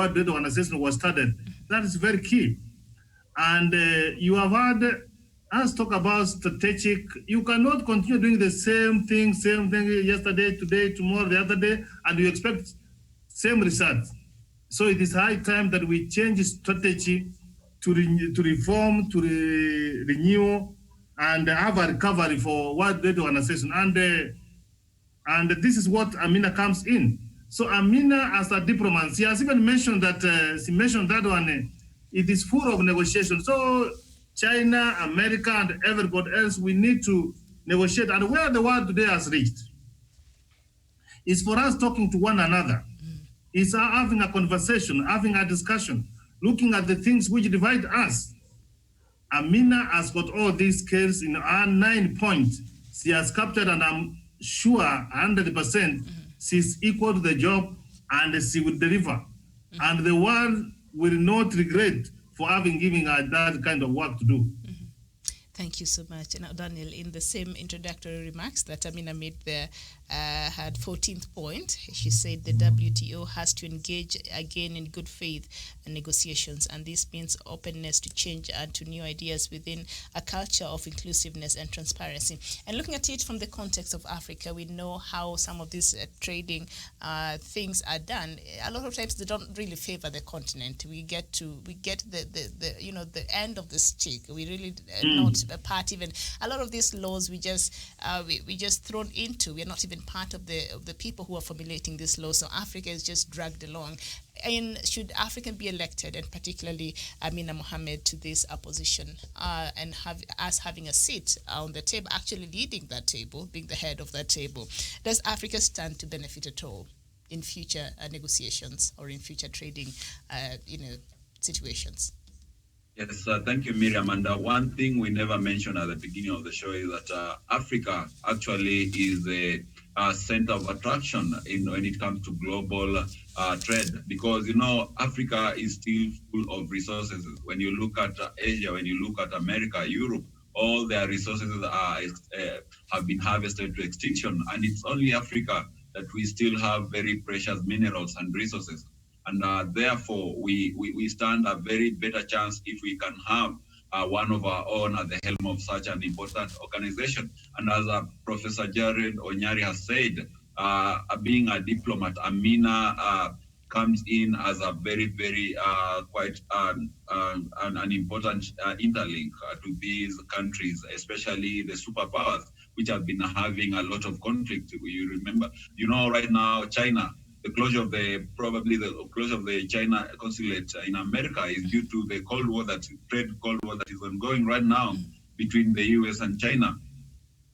Trade Organization was started, that is very key. And you have had us talk about strategic. You cannot continue doing the same thing yesterday, today, tomorrow, the other day, and you expect same results. So it is high time that we change strategy to reform, to renew, and have a recovery for World Trade Organization. And this is what Amina comes in. So Amina, as a diplomat, she has even mentioned that one. It is full of negotiation. So China, America, and everybody else, we need to negotiate. And where the world today has reached is for us talking to one another. It's having a conversation, having a discussion, looking at the things which divide us. Amina has got all these skills in our 9 points. She has captured, and I'm sure 100% she's equal to the job, and she will deliver. And the world will not regret for having given her that kind of work to do. Thank you so much. Now, Daniel, in the same introductory remarks that Amina made there, had 14th point, she said the WTO has to engage again in good faith negotiations, and this means openness to change and to new ideas within a culture of inclusiveness and transparency. And looking at it from the context of Africa, we know how some of these trading things are done. A lot of times they don't really favor the continent. We get the end of the stick. We really not a part even. A lot of these laws we just thrown into. We are not even part of the people who are formulating this law. So Africa is just dragged along. And should Africa be elected, and particularly Amina Mohammed, to this opposition, and have us having a seat on the table, actually leading that table, being the head of that table, does Africa stand to benefit at all in future negotiations or in future trading, situations? Yes, thank you, Miriam. And one thing we never mentioned at the beginning of the show is that Africa actually is a center of attraction when it comes to global trade, because Africa is still full of resources. When you look at Asia, when you look at America, Europe, all their resources have been harvested to extinction, and it's only Africa that we still have very precious minerals and resources. And therefore, we stand a very better chance if we can have one of our own at the helm of such an important organization. And as Professor Jared Onyari has said, being a diplomat, Amina comes in as a very, very quite an important interlink to these countries, especially the superpowers, which have been having a lot of conflict. You remember, right now, China, the closure of the China consulate in America is due to the trade Cold War that is ongoing right now between the US and China.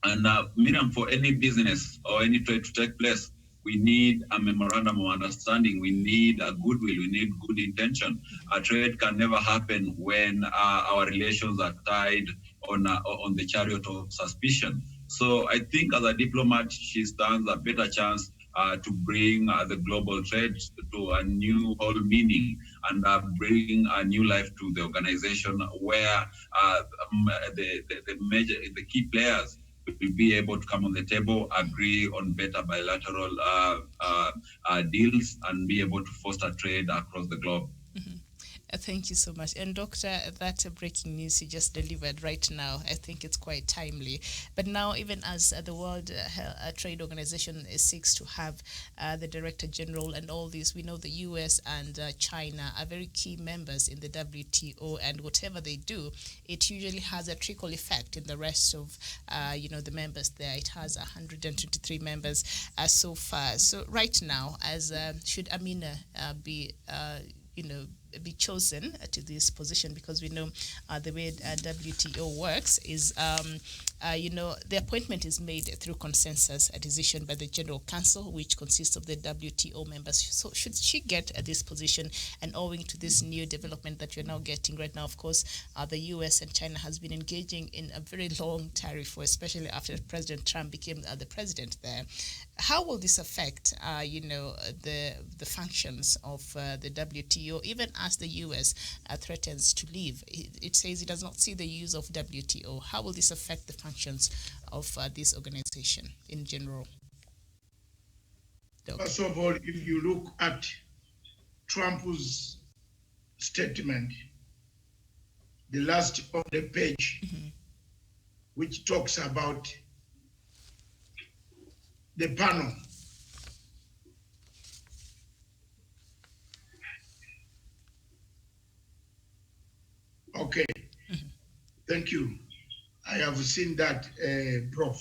And Miriam, for any business or any trade to take place, we need a memorandum of understanding. We need a goodwill. We need good intention. A trade can never happen when our relations are tied on the chariot of suspicion. So I think as a diplomat, she stands a better chance to bring the global trade to a new whole meaning and bring a new life to the organization, where the key players will be able to come on the table, agree on better bilateral deals, and be able to foster trade across the globe. Thank you so much. And Doctor, that breaking news you just delivered right now, I think it's quite timely. But now, even as the World Trade Organization seeks to have the Director General and all this, we know the US and China are very key members in the WTO, and whatever they do, it usually has a trickle effect in the rest of, the members there. It has 123 members so far. So right now, as should Amina be, be chosen to this position? Because we know the way WTO works is, the appointment is made through consensus, a decision by the General Council, which consists of the WTO members. So should she get this position, and owing to this new development that you're now getting right now, of course, the US and China has been engaging in a very long tariff war, especially after President Trump became the president there. How will this affect, the functions of the WTO, even as the U.S. threatens to leave? It says it does not see the use of WTO. How will this affect the functions of this organization in general? First of all, if you look at Trump's statement, the last on the page, which talks about the panel. Okay, thank you. I have seen that, Prof.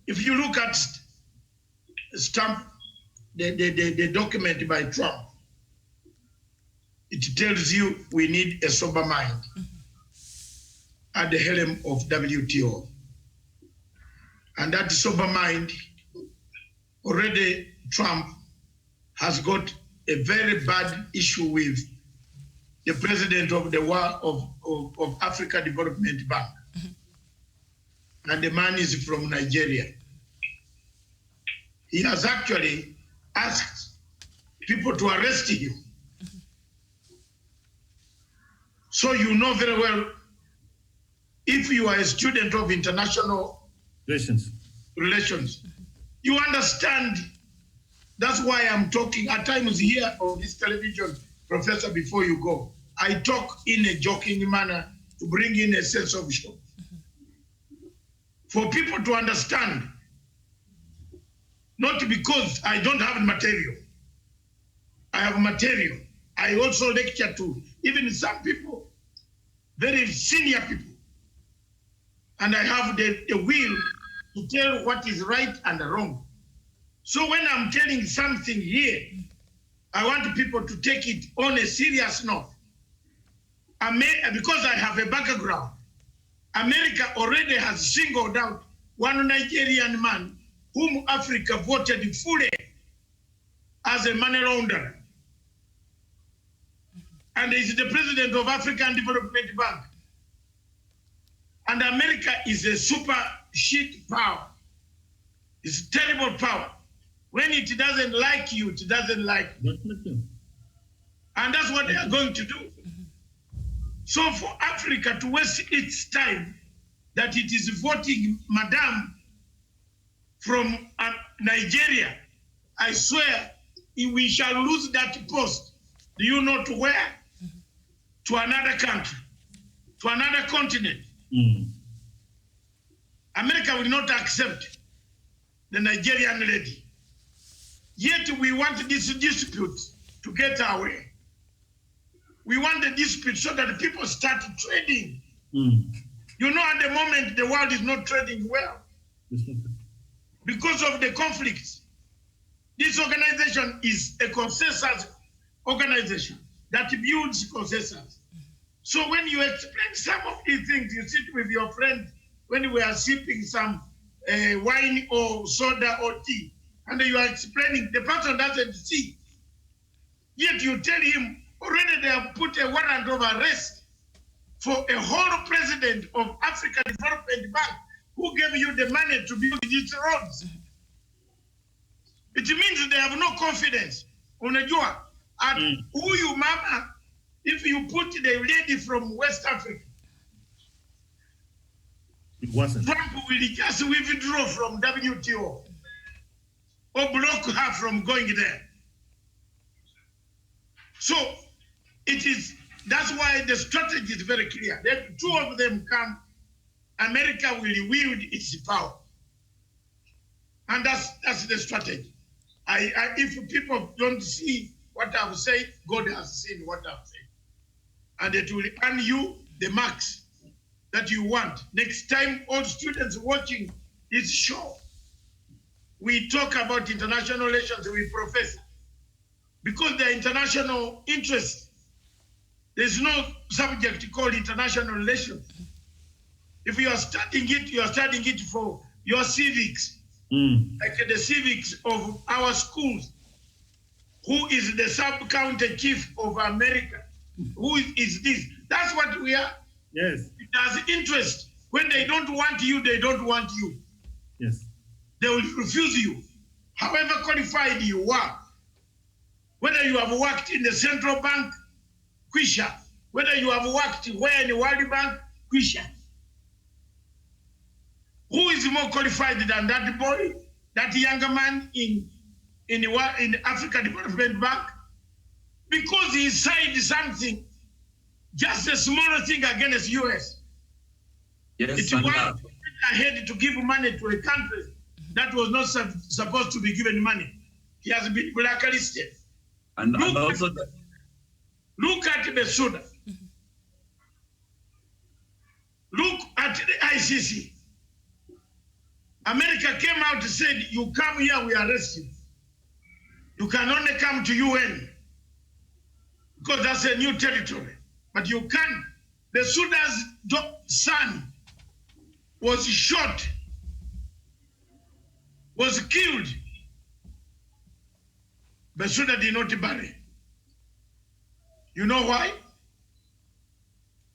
If you look at the document by Trump, it tells you we need a sober mind at the helm of WTO. And that sober mind, already Trump has got a very bad issue with the president of the of Africa Development Bank. And the man is from Nigeria. He has actually asked people to arrest him. So you know very well, if you are a student of international relations, you understand. That's why I'm talking at times here on this television, Professor, before you go. I talk in a joking manner to bring in a sense of shock. For people to understand, not because I don't have material. I have material. I also lecture to even some people, very senior people. And I have the will to tell what is right and wrong. So when I'm telling something here, I want people to take it on a serious note. Because I have a background, America already has singled out one Nigerian man whom Africa voted fully as a money launderer. And he's the president of African Development Bank. And America is a super shit power. It's terrible power. When it doesn't like you, it doesn't like you. And that's what they are going to do. So for Africa to waste its time that it is voting Madame from Nigeria, I swear we shall lose that post. Do you know to where? To another country, to another continent. America will not accept the Nigerian lady. Yet we want this dispute to get our way. We want the dispute so that people start trading. You know, at the moment, the world is not trading well because of the conflicts. This organization is a consensus organization that builds consensus. So when you explain some of these things, you sit with your friend when we are sipping some wine or soda or tea, and you are explaining, the person doesn't see. Yet you tell him, already they have put a warrant of arrest for a whole president of Africa Development Bank who gave you the money to build these roads. It means they have no confidence. Unajua, and who you mama, if you put the lady from West Africa, it wasn't. Trump will just withdraw from WTO or block her from going there. So that's why the strategy is very clear. That two of them come, America will wield its power. And that's the strategy. If people don't see what I've said, God has seen what I've said. And it will earn you the marks that you want. Next time, all students watching this show, we talk about international relations with Professor. because they're international interests. There's no subject called international relations. If you are studying it for your civics, like the civics of our schools. Who is the sub-county chief of America? Who is this? That's what we are. Yes. It has interest. When they don't want you, they don't want you. Yes. They will refuse you. However qualified you are, whether you have worked in the central bank, Quisha, whether you have worked where in the World Bank, Quisha. Who is more qualified than that boy, that younger man in the Africa Development Bank? Because he signed something, just a smaller thing against US. Yes, it was ahead to give money to a country that was not supposed to be given money. He has been blacklisted. And also look at the Sudan. Look at the ICC. America came out and said, you come here, we arrest you. You can only come to UN because that's a new territory. But you can't. The Sudan's son was shot, was killed. But Sudan did not bury. You know why?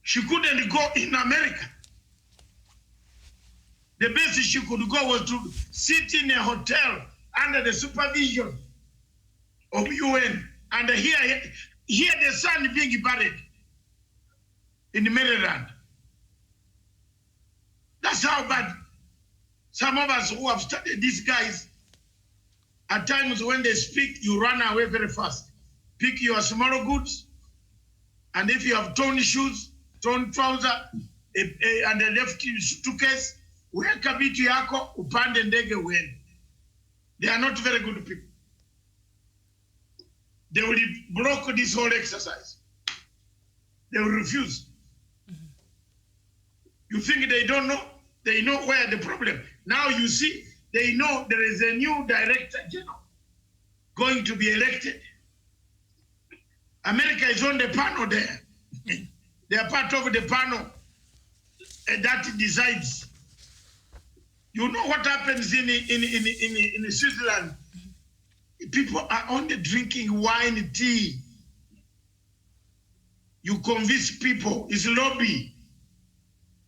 She couldn't go in America. The best she could go was to sit in a hotel under the supervision of UN, and here the son being buried in Maryland. That's how bad some of us who have studied these guys, at times when they speak, you run away very fast. Pick your small goods, and if you have torn shoes, torn trousers, and a left suitcase, weka vitu yako, upande ndege uende. They are not very good people. They will block this whole exercise. They will refuse. You think they don't know? They know where the problem. Now you see, they know there is a new director general going to be elected. America is on the panel there. They are part of the panel that decides. You know what happens in Switzerland? People are only drinking wine, tea. You convince people, it's lobby.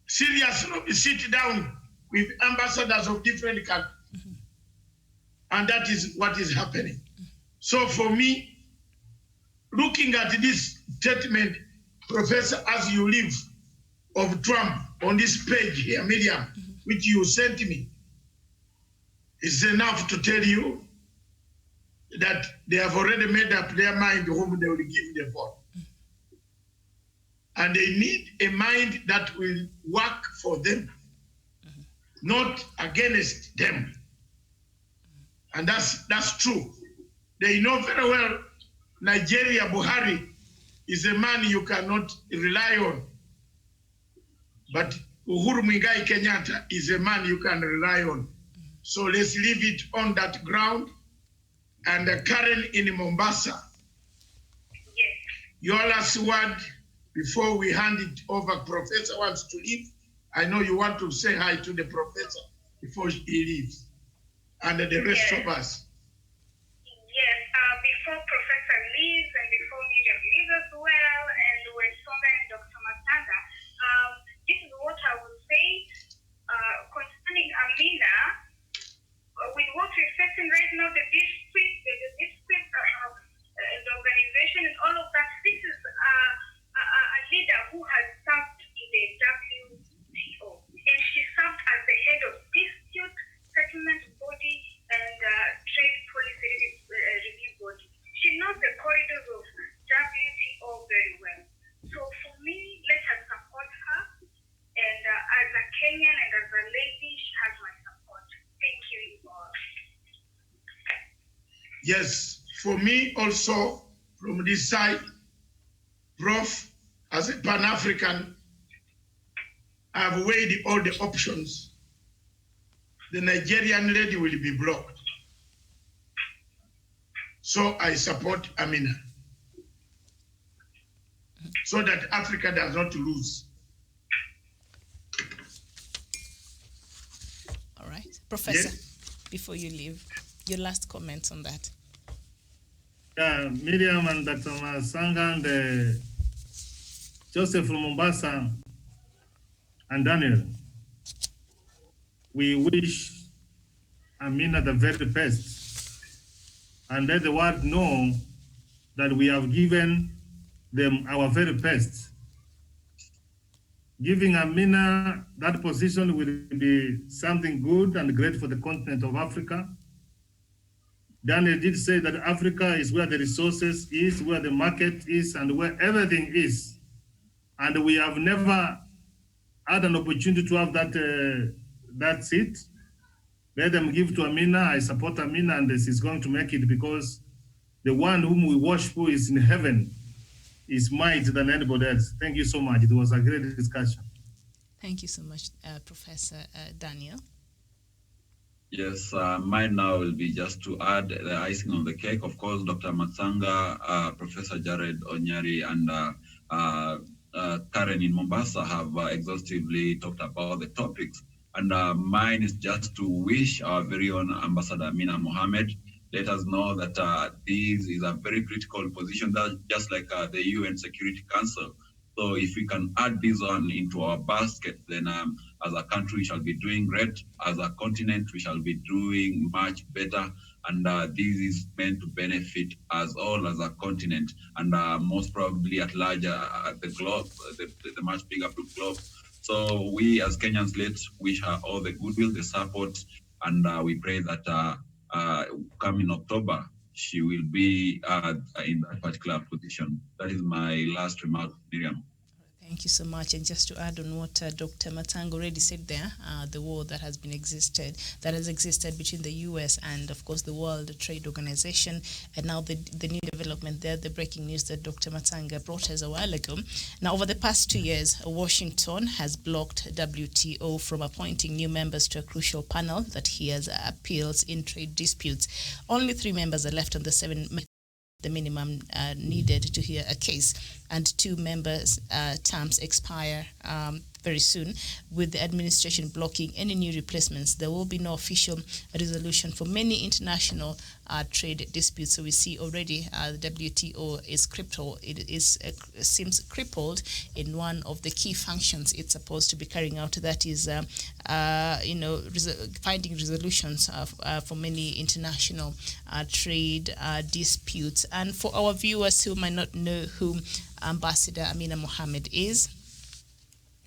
Serious lobby, sit down with ambassadors of different countries. And that is what is happening. So for me, looking at this statement, Professor, as you live, of Trump on this page here, Miriam, which you sent me, is enough to tell you that they have already made up their mind whom they will give the vote. And they need a mind that will work for them, not against them. And that's true. They know very well Nigeria, Buhari, is a man you cannot rely on. But Uhuru Muigai Kenyatta is a man you can rely on. So let's leave it on that ground. And Karen in Mombasa, Yes. your last word before we hand it over. Professor wants to leave. I know you want to say hi to the professor before he leaves, and the rest of us. Yes, before Professor leaves and before Miriam leaves as well, and when Songa and Dr. Matanga, this is what I would say concerning Amina, with what we're facing right now, the district, the organization and all of that, this is a leader who has served in the WTO, and she served as the head of dispute settlement body and trade policy review body. She knows the corridors of WTO very well. So for me, let us support her. And as a Kenyan and as a lady, she has my support. Thank you all. Yes, for me also, from this side, Prof, as a Pan-African, I've weighed all the options. The Nigerian lady will be blocked. So I support Amina, so that Africa does not lose. All right. Professor, before you leave, your last comments on that. Yeah, Miriam and Dr. Masanga and Joseph from Mombasa and Daniel, we wish Amina the very best and let the world know that we have given them our very best. Giving Amina that position will be something good and great for the continent of Africa. Daniel did say that Africa is where the resources is, where the market is, and where everything is. And we have never had an opportunity to have that seat. Let them give to Amina. I support Amina, and she's going to make it because the one whom we worship who is in heaven is mightier than anybody else. Thank you so much. It was a great discussion. Thank you so much, Professor Daniel. Yes, mine now will be just to add the icing on the cake. Of course, Dr. Matsanga, Professor Jared Onyari, and Karen in Mombasa have exhaustively talked about the topics. And mine is just to wish our very own Ambassador Amina Mohammed. Let us know that this is a very critical position, that just like the UN Security Council. So if we can add this one into our basket, then as a country, we shall be doing great. As a continent, we shall be doing much better. And this is meant to benefit us all as a continent, and most probably at large the globe, the much bigger globe. So we as Kenyans, let's wish her all the goodwill, the support, and we pray that coming October, she will be in that particular position. That is my last remark, Miriam. Thank you so much. And just to add on what Dr. Matanga already said there, the war that has existed between the U.S. and, of course, the World Trade Organization, and now the new development there, the breaking news that Dr. Matanga brought us a while ago. Now, over the past 2 years, Washington has blocked W.T.O. from appointing new members to a crucial panel that hears appeals in trade disputes. Only 3 members are left on the 7 the minimum needed to hear a case, and 2 members' terms expire very soon. With the administration blocking any new replacements, there will be no official resolution for many international trade disputes. So we see already the WTO is crippled. It seems crippled in one of the key functions it's supposed to be carrying out. That is, finding resolutions for many international trade disputes. And for our viewers who might not know who Ambassador Amina Mohammed is,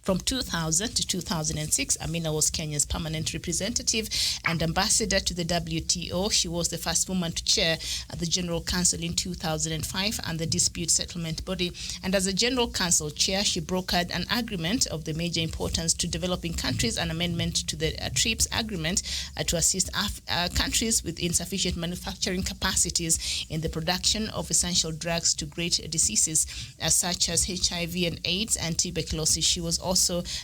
from 2000 to 2006, Amina was Kenya's permanent representative and ambassador to the WTO. She was the first woman to chair the General Council in 2005 and the dispute settlement body. And as a General Council chair, she brokered an agreement of the major importance to developing countries, an amendment to the TRIPS agreement to assist countries with insufficient manufacturing capacities in the production of essential drugs to great diseases such as HIV and AIDS and tuberculosis. She was also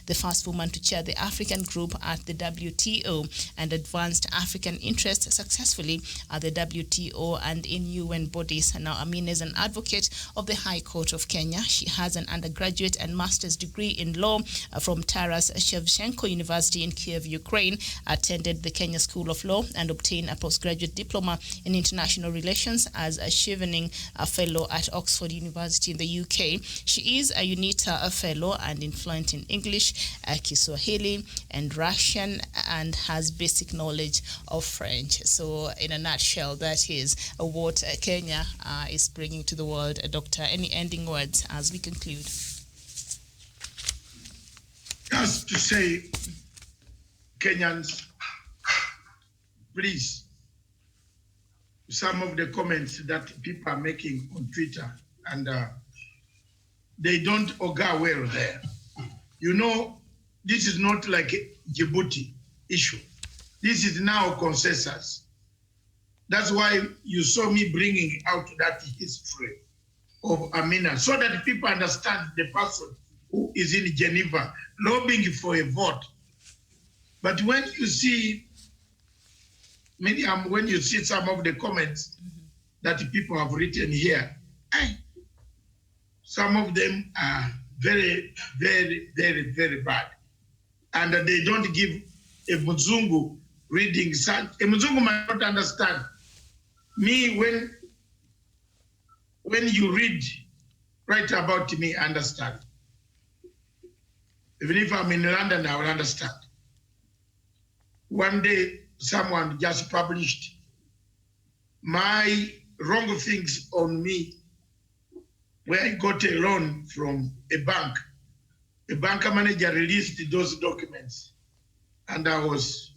the first woman to chair the African group at the WTO and advanced African interests successfully at the WTO and in UN bodies. Now, Amina is an advocate of the High Court of Kenya. She has an undergraduate and master's degree in law from Taras Shevchenko University in Kiev, Ukraine, attended the Kenya School of Law and obtained a postgraduate diploma in international relations as a Chevening Fellow at Oxford University in the UK. She is a UNITA fellow and fluent in English, Kiswahili, and Russian, and has basic knowledge of French. So, in a nutshell, that is what Kenya is bringing to the world. Doctor, any ending words as we conclude? Just to say, Kenyans, please, some of the comments that people are making on Twitter, and they don't augur well there. You know, this is not like a Djibouti issue. This is now consensus. That's why you saw me bringing out that history of Amina, so that people understand the person who is in Geneva lobbying for a vote. But when you see, when you see some of the comments, that people have written here, some of them are very, very, very, very bad. And they don't give a Mzungu reading. A Mzungu might not understand. Me, when you write about me, I understand. Even if I'm in London, I will understand. One day, someone just published my wrong things on me, where I got a loan from a bank. The bank manager released those documents, and I was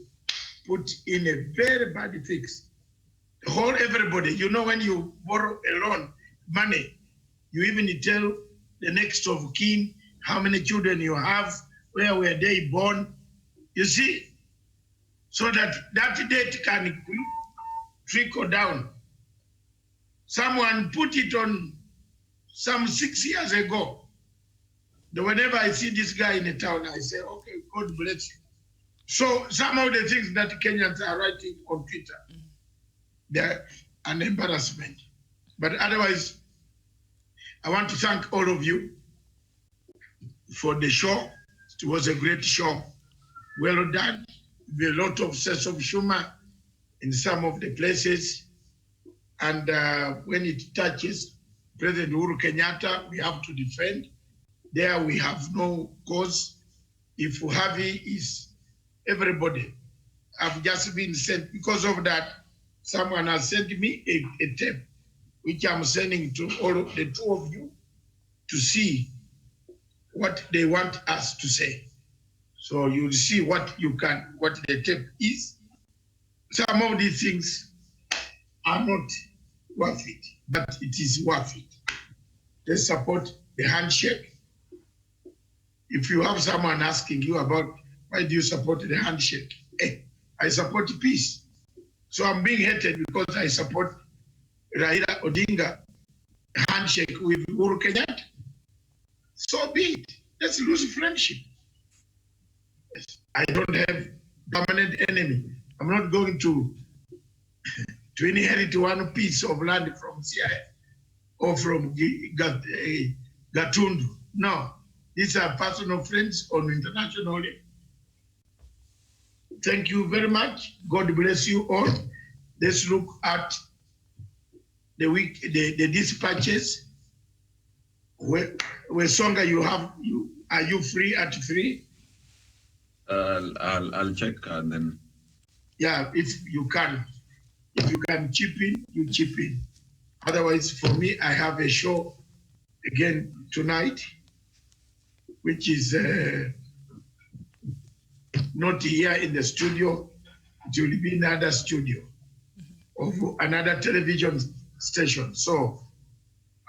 put in a very bad fix. The whole everybody, you know, when you borrow a loan money, you even tell the next of kin how many children you have, where were they born, you see, so that debt can trickle down. Someone put it on some 6 years ago. Whenever I see this guy in a town, I say, okay, God bless you. So some of the things that Kenyans are writing on Twitter, they're an embarrassment. But otherwise, I want to thank all of you for the show. It was a great show. Well done. With a lot of sense of humor in some of the places. And when it touches President Uhuru Kenyatta, we have to defend. There we have no cause. If Harvey is everybody, I've just been sent, because of that, someone has sent me a tape, which I'm sending to all of the two of you to see what they want us to say. So you'll see what the tape is. Some of these things are not worth it, but it is worth it. They support the handshake. If you have someone asking you about why do you support the handshake? I support peace. So I'm being hated because I support Raila Odinga handshake with Uhuru Kenyatta. So be it. Let's lose friendship. I don't have permanent enemy. I'm not going to inherit one piece of land from CIA or from Gatundu. No, these are personal friends on internationally. Thank you very much. God bless you all. Let's look at the dispatches. Where Songa are you free at 3? I'll check and then. Yeah, if you can chip in, you chip in. Otherwise, for me, I have a show again tonight, which is not here in the studio. It will be in another studio of another television station. So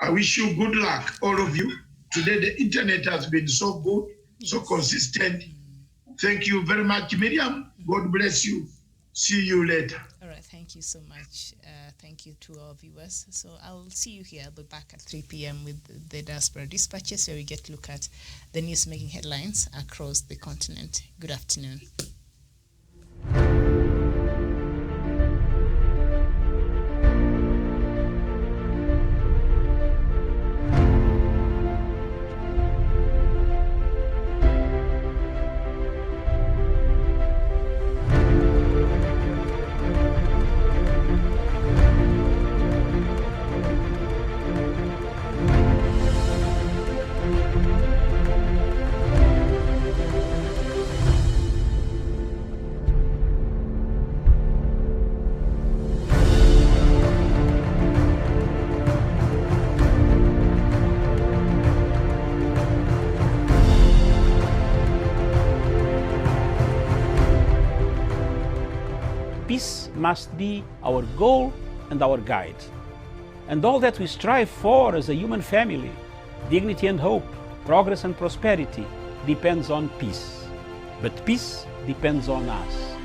I wish you good luck, all of you. Today, the internet has been so good, so consistent. Thank you very much, Miriam. God bless you. See you later. All right, thank you so much. Thank you to our viewers. So I'll see you here. I'll be back at 3 p.m. with the Diaspora Dispatches, where we get to look at the news making headlines across the continent. Good afternoon. Peace must be our goal and our guide. And all that we strive for as a human family, dignity and hope, progress and prosperity, depends on peace. But peace depends on us.